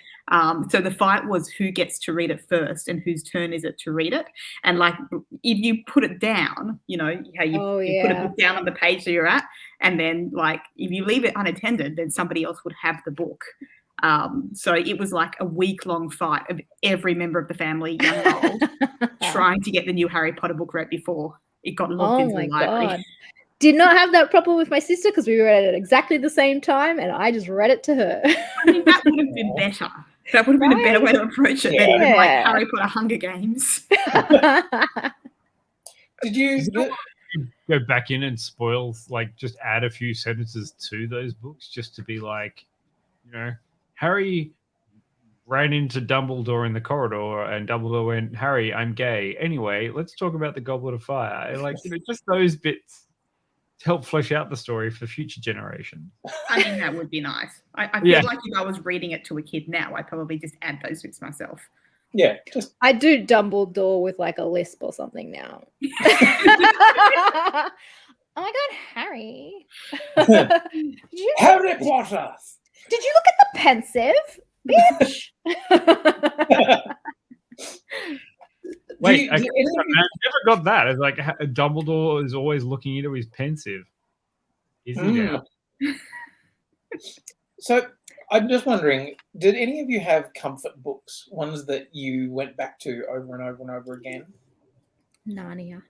So the fight was who gets to read it first and whose turn is it to read it. And like if you put it down, you know, how you put a book down on the page that you're at, and then like if you leave it unattended, then somebody else would have the book. So it was like a week-long fight of every member of the family, young and old, trying to get the new Harry Potter book read before it got locked into the library. God. Did not have that problem with my sister because we read it at exactly the same time and I just read it to her. I mean, that would have been better. That would have been a better way to approach it than like Harry Potter Hunger Games. Did you go back in and spoil, like just add a few sentences to those books just to be like, you know, Harry ran into Dumbledore in the corridor and Dumbledore went, Harry, I'm gay. Anyway, let's talk about the Goblet of Fire. And like, you know, just those bits to help flesh out the story for future generations. I mean, that would be nice. I feel like if I was reading it to a kid now, I'd probably just add those bits myself. Yeah. I do Dumbledore with like a lisp or something now. Oh my God, Harry. Harry Potter. Did you look at the pensive, bitch? Wait, I never got that. It's like Dumbledore is always looking into his pensive. Is he now? So I'm just wondering, did any of you have comfort books, ones that you went back to over and over and over again? Narnia.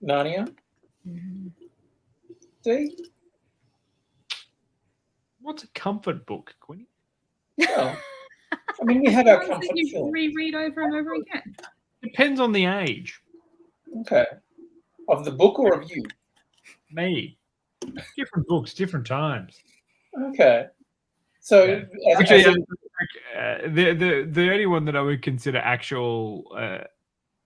Mm-hmm. See? What's a comfort book, Quinny? Well, I mean, we have our Ones comfort that you films. reread over and over again. Depends on the age. Okay. Of the book or of you? Me. Different books, different times. Okay. So actually, the only one that I would consider actual,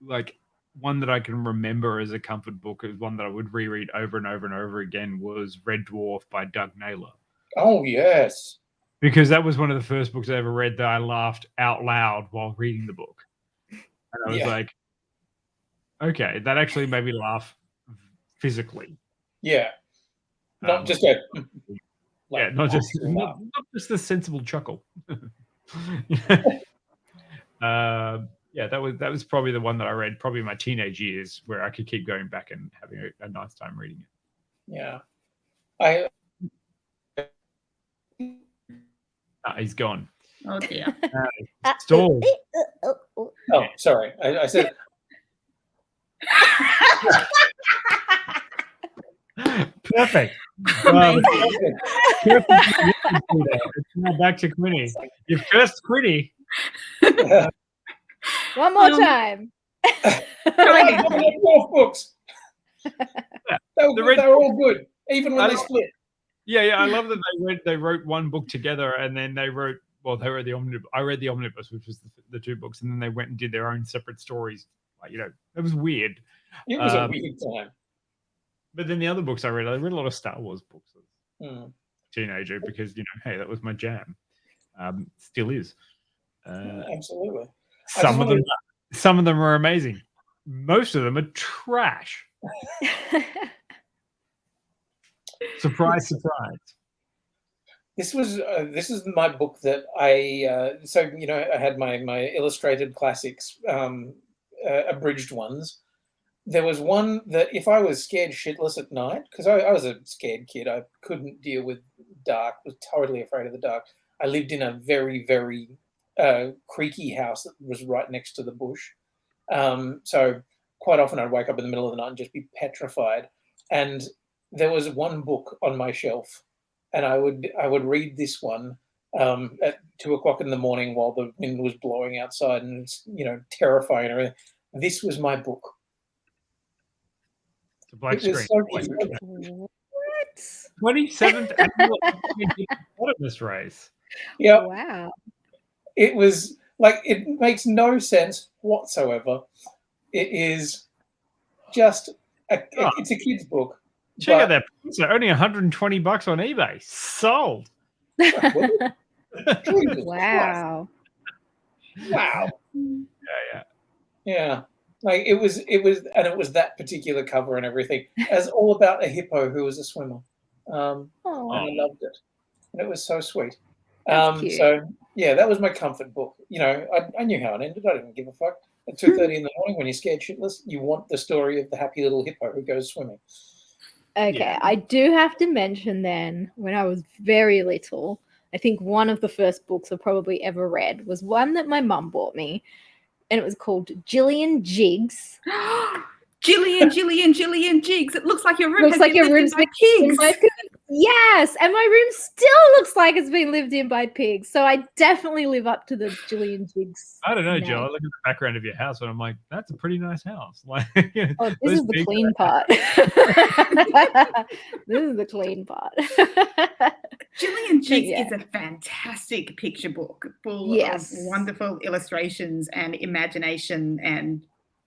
like one that I can remember as a comfort book, is one that I would reread over and over and over again, was Red Dwarf by Doug Naylor. Oh yes. Because that was one of the first books I ever read that I laughed out loud while reading the book. And I was like, okay, that actually made me laugh physically. Yeah. Not just a... Like, not just the sensible chuckle. That was probably the one that I read probably in my teenage years, where I could keep going back and having a nice time reading it. Yeah. He's gone. Oh dear. Stalled. Oh, sorry. I said. Perfect. It's now back to Quinny. You've cursed Quinny. One more time. Dwarf books. They were all good, even when they split. Yeah. I love that they wrote one book together, and then they wrote the omnibus. I read the omnibus, which was the 2 books, and then they went and did their own separate stories. Like, it was weird. It was a weird time. But then the other books I read a lot of Star Wars books as Mm. teenager because hey, that was my jam. Still is. Absolutely. Some of them are amazing. Most of them are trash. Surprise, surprise. This is my book that I had my illustrated classics, abridged ones. There was one that if I was scared shitless at night, because I was a scared kid, I couldn't deal with dark, was totally afraid of the dark. I lived in a very, very creaky house that was right next to the bush. So quite often I'd wake up in the middle of the night and just be petrified. And there was one book on my shelf, and I would read this one at 2:00 in the morning while the wind was blowing outside, and it's terrifying and everything. This was my book. It's a black screen. What? 27th annual hippopotamus race. Yeah. Wow. It was like, it makes no sense whatsoever. It is just it's a kid's book. Check out that price. Only $120 on eBay. Sold. Wow. Wow. Yeah. Like it was that particular cover and everything. As all about a hippo who was a swimmer. And I loved it. And it was so sweet. Cute. So yeah, that was my comfort book. I knew how it ended. I didn't give a fuck. At 2:30 in the morning when you're scared shitless, you want the story of the happy little hippo who goes swimming. Okay, Yeah. I do have to mention then, when I was very little, I think one of the first books I probably ever read was one that my mum bought me, and it was called Gillian Jigs. Gillian Jigs. It looks like your room Looks like your room's been been lived in by pigs. Yes, and my room still looks like it's been lived in by pigs. So I definitely live up to the Gillian Jigs. I don't know, name. Joe. I look at the background of your house and I'm like, that's a pretty nice house. Like, Oh, this is the clean part. This is the clean part. Gillian Jigs Yeah. is a fantastic picture book full Yes. of wonderful illustrations and imagination and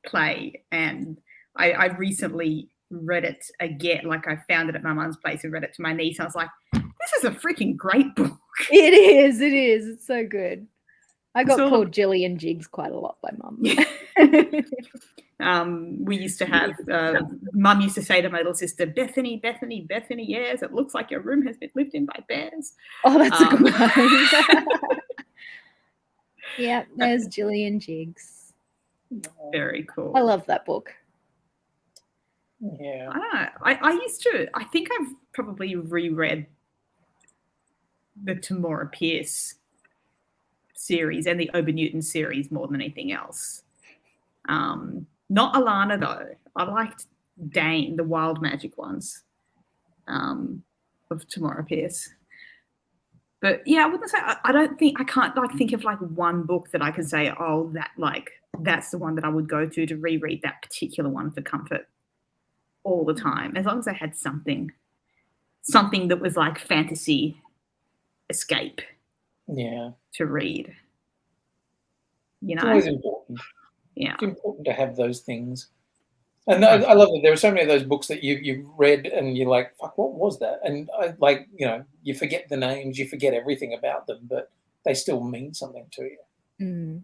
play. And I recently read it again. Like, I found it at my mum's place and read it to my niece. I was like, this is a freaking great book. It is. It's so good. I got So- called Gillian Jigs quite a lot by mum. We used to have, mum used to say to my little sister, Bethany, yes, it looks like your room has been lived in by bears. Oh, that's a good one. Yeah, there's Gillian Jigs. Very cool. I love that book. Yeah. I don't know. I used to, I think I've probably reread the Tamora Pierce series and the Ober Newton series more than anything else. Not Alana, though. I liked Dane, the Wild Magic ones of Tamora Pierce. But yeah, I wouldn't say, I can't think of like one book that I could say, oh, that's the one that I would go to reread that particular one for comfort all the time. As long as I had something that was like fantasy escape Yeah. to read. It's always important. Yeah. It's important to have those things. And I love that there are so many of those books that you've read and you're like, fuck, what was that? And you forget the names, you forget everything about them, but they still mean something to you. Mm.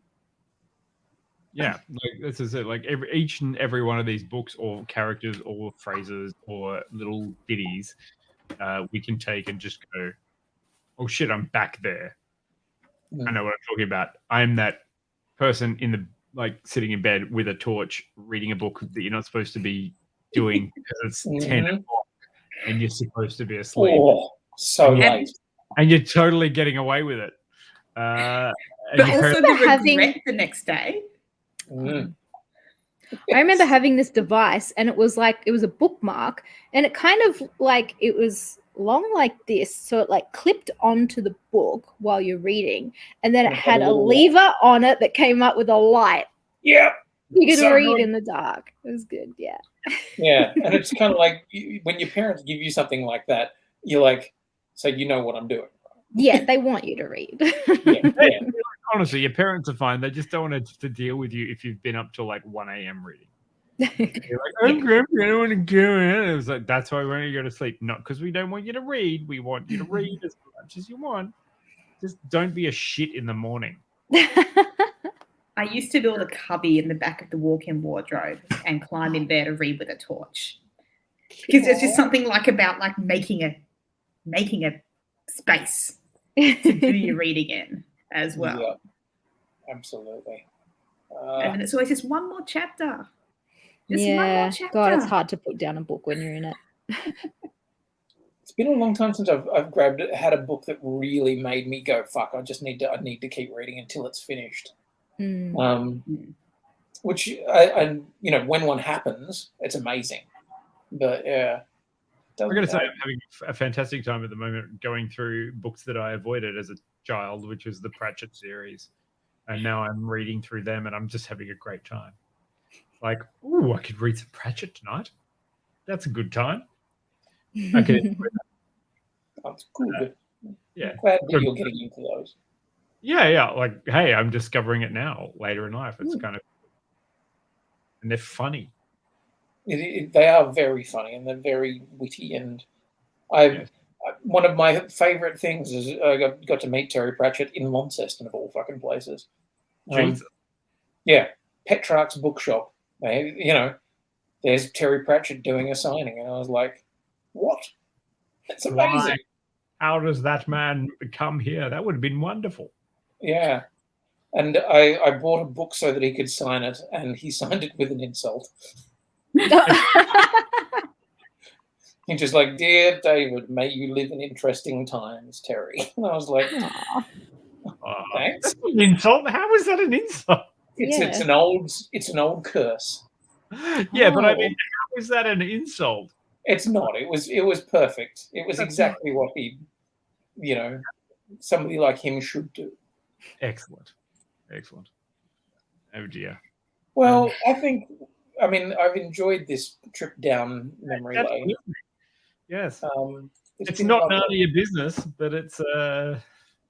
Yeah, like this is it. Like each and every one of these books, or characters, or phrases, or little ditties, we can take and just go, "Oh shit, I'm back there. I know what I'm talking about. I'm that person in the sitting in bed with a torch, reading a book that you're not supposed to be doing because it's 10 o'clock and you're supposed to be asleep. Oh, so late, and you're totally getting away with it. But also the regret the next day. Mm. I remember having this device, and it was a bookmark, and it kind of it was long like this, so it clipped onto the book while you're reading, and then it had a lever on it that came up with a light. Yeah, you could read in the dark. It was good. Yeah. Yeah, and it's kind of like when your parents give you something like that, you're like, so you know what I'm doing. Yeah, they want you to read. Yeah. Honestly, your parents are fine. They just don't want to deal with you if you've been up till like 1 a.m. reading. You're like, I'm grumpy, I don't want to go in. It was like, that's why we want you to go to sleep. Not because we don't want you to read. We want you to read as much as you want. Just don't be a shit in the morning. I used to build a cubby in the back of the walk-in wardrobe and climb in there to read with a torch. Because there's just something about making a space to do your reading in as well. Yeah, absolutely. And then it's always just one more chapter. Just yeah, one more chapter. God, it's hard to put down a book when you're in it. It's been a long time since I've had a book that really made me go, fuck, I need to keep reading until it's finished. Which I when one happens, it's amazing. But yeah. I gotta say, I'm having a fantastic time at the moment going through books that I avoided as a child, which is the Pratchett series. And now I'm reading through them and I'm just having a great time. Like, ooh, I could read some Pratchett tonight. That's a good time. Okay. That's good. Yeah. I'm glad that you're getting into those. Yeah. Like, hey, I'm discovering it now, later in life. It's kind of, and they're funny. They are very funny and they're very witty. And one of my favorite things is I got to meet Terry Pratchett in Launceston, of all fucking places. Jesus. Yeah, Petrarch's bookshop. There's Terry Pratchett doing a signing, and I was like, "What? That's amazing!" Why? How does that man come here? That would have been wonderful. Yeah, and I bought a book so that he could sign it, and he signed it with an insult. He's just like, "Dear David, may you live in interesting times, Terry." And I was like, "Thanks." That's an insult. How is that an insult? It's an old curse. Yeah, but I mean, how is that an insult? It's not. It was perfect. It was exactly what he, somebody like him should do. Excellent. Oh dear. Well, I've enjoyed this trip down memory lane. Yes. It's been not lovely. none of your business, but it's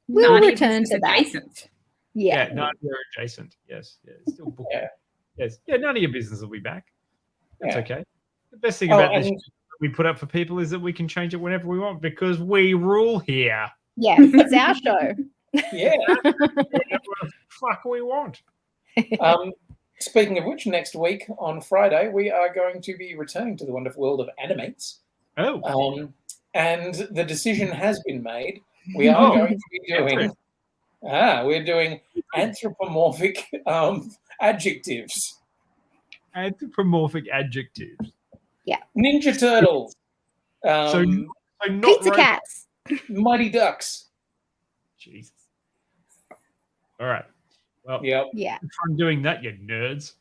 We'll return to that. Adjacent. Yeah, none of your adjacent. Yes. Yeah. It's still booked. Yeah. Yes. Yeah, none of your business will be back. That's Yeah. okay. The best thing about this we put up for people is that we can change it whenever we want because we rule here. Yeah, it's our show. Yeah. What the fuck we want. Speaking of which, next week on Friday, we are going to be returning to the wonderful world of animates. Oh. And the decision has been made. We are going to be doing we're doing anthropomorphic adjectives. Anthropomorphic adjectives. Yeah. Ninja Turtles. So not Pizza cats. Mighty Ducks. Jesus. All right. Well, Yeah. fun doing that, you nerds.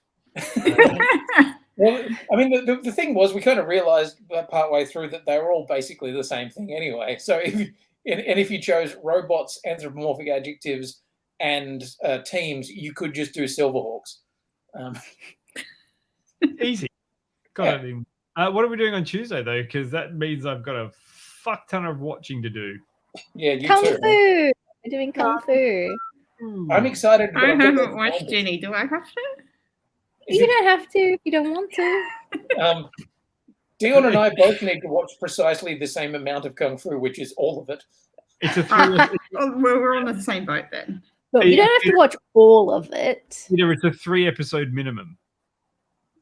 Well, I mean, the thing was, we kind of realized partway through that they were all basically the same thing anyway. So if you chose robots, anthropomorphic adjectives, and teams, you could just do Silverhawks. Easy. Got it. What are we doing on Tuesday though? Because that means I've got a fuck ton of watching to do. Yeah, you Kung too. Fu. We're doing Kung Fu. I'm excited. I haven't watched any. Do I have to? You don't have to if you don't want to. Dion and I both need to watch precisely the same amount of Kung Fu, which is all of it. It's a three. We're on the same boat then. But you don't have to watch all of it. It's a 3-episode minimum.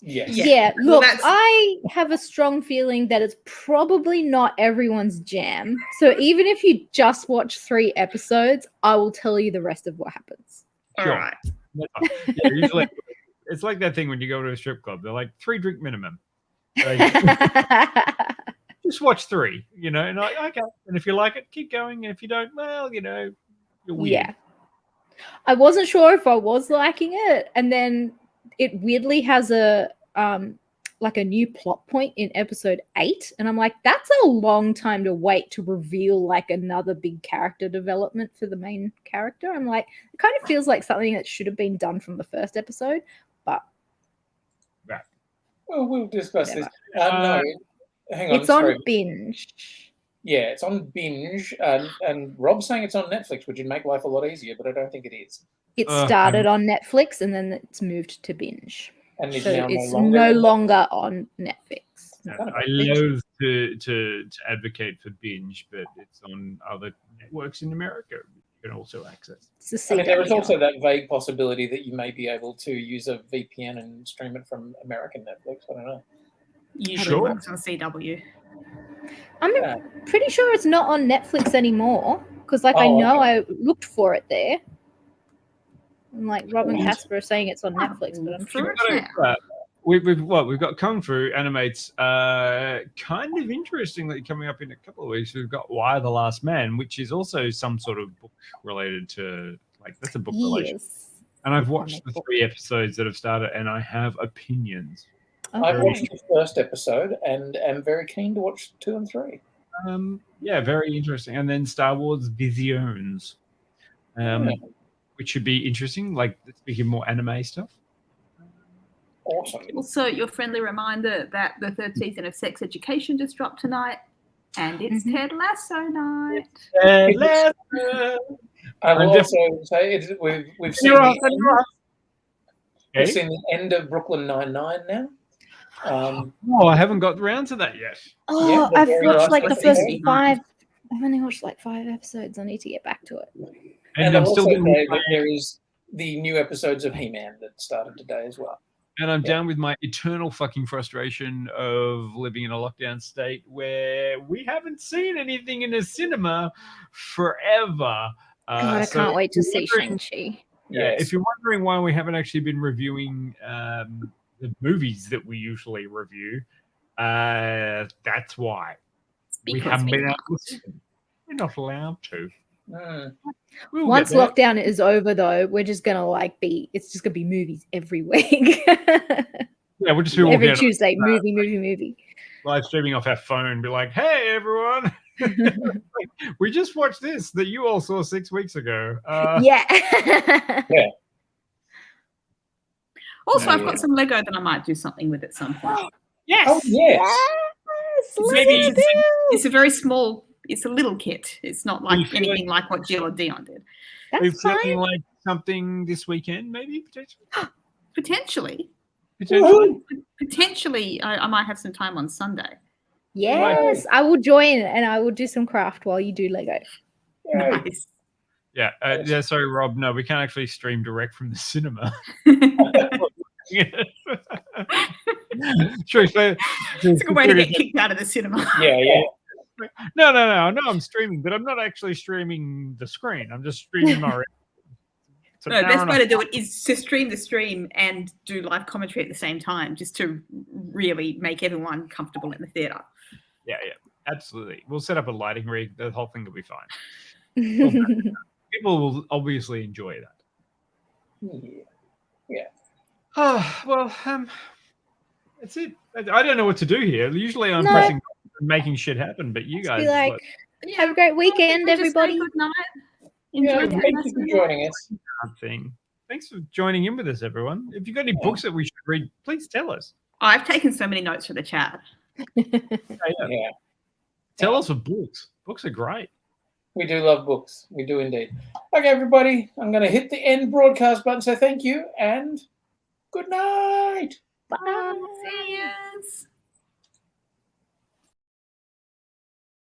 Yes. Yeah. Look, Well, I have a strong feeling that it's probably not everyone's jam. So even if you just watch 3 episodes, I will tell you the rest of what happens. All Sure. right. Yeah, usually, it's like that thing when you go to a strip club. They're like 3 drink minimum. Like, just watch 3, and like, okay. And if you like it, keep going. And if you don't, well, you're weird. Yeah. I wasn't sure if I was liking it. And then it weirdly has a new plot point in episode 8. And I'm like, that's a long time to wait to reveal like another big character development for the main character. I'm like, it kind of feels like something that should have been done from the first episode. But Well, we'll discuss this. No, hang on. it's on binge. Yeah, it's on Binge, and Rob's saying it's on Netflix, which would make life a lot easier, but I don't think it is. It started on Netflix and then it's moved to Binge. And So it's no no longer on Netflix. I loathe to advocate for Binge, but it's on other networks in America. You can also access. I mean, there is also that vague possibility that you may be able to use a VPN and stream it from American Netflix. I don't know. Usually works on CW. I'm pretty sure it's not on Netflix anymore because, I know I looked for it there. And Rob and Casper are saying it's on Netflix, but I'm sure it's not. We've got Kung Fu animates kind of interestingly coming up in a couple of weeks. We've got Why the Last Man, which is also some sort of book related to that's a book relation. And I've watched the 3 episodes that have started, and I have opinions. Okay. I've watched the first episode and am very keen to watch 2 and 3. Yeah, very interesting. And then Star Wars Visions, which should be interesting. Speaking more anime stuff. Awesome. Also, your friendly reminder that the 3rd season of Sex Education just dropped tonight, and it's Ted Lasso night. Ted Lasso. I will also say we've seen we've seen the end of Brooklyn Nine-Nine now. I haven't got around to that yet. Oh, I've watched the first 5. I've only watched 5 episodes. I need to get back to it. And I'm still there is the new episodes of He-Man that started today as well. And I'm down with my eternal fucking frustration of living in a lockdown state where we haven't seen anything in a cinema forever. God, I can't wait to see Shang-Chi. Yeah, if you're wondering why we haven't actually been reviewing the movies that we usually review, that's why. We haven't been able to see them. We're not allowed to. Once lockdown is over, though, we're just gonna it's just gonna be movies every week. Yeah, we'll just be every Tuesday, movie. Live streaming off our phone, be like, "Hey, everyone, we just watched this that you all saw 6 weeks ago." Yeah. Also, I've got some Lego that I might do something with at some point. Yes. Oh, yes. Maybe it's a very small. It's a little kit. It's not anything like what Jill or Dion did. That's fine. Feeling like something this weekend, maybe Potentially. Potentially, I might have some time on Sunday. Yes, I will join and I will do some craft while you do Lego. Nice. Yeah. Sorry, Rob. No, we can't actually stream direct from the cinema. Sure, it's a good way to get kicked out of the cinema. Yeah. No. I'm streaming, but I'm not actually streaming the screen. I'm just streaming my. The best way to do it is to stream the stream and do live commentary at the same time, just to really make everyone comfortable in the theater. Yeah, absolutely. We'll set up a lighting rig. The whole thing will be fine. People will obviously enjoy that. Yeah. Oh, well, that's it. I don't know what to do here. Usually I'm pressing and making shit happen, but you guys have a great weekend, everybody. Good night. Thank you for joining us. Thanks for joining in with us, everyone. If you've got any books that we should read, please tell us. I've taken so many notes for the chat. Tell us of books. Books are great. We do love books. We do indeed. Okay, everybody, I'm going to hit the end broadcast button. So thank you and good night. Bye. See yous.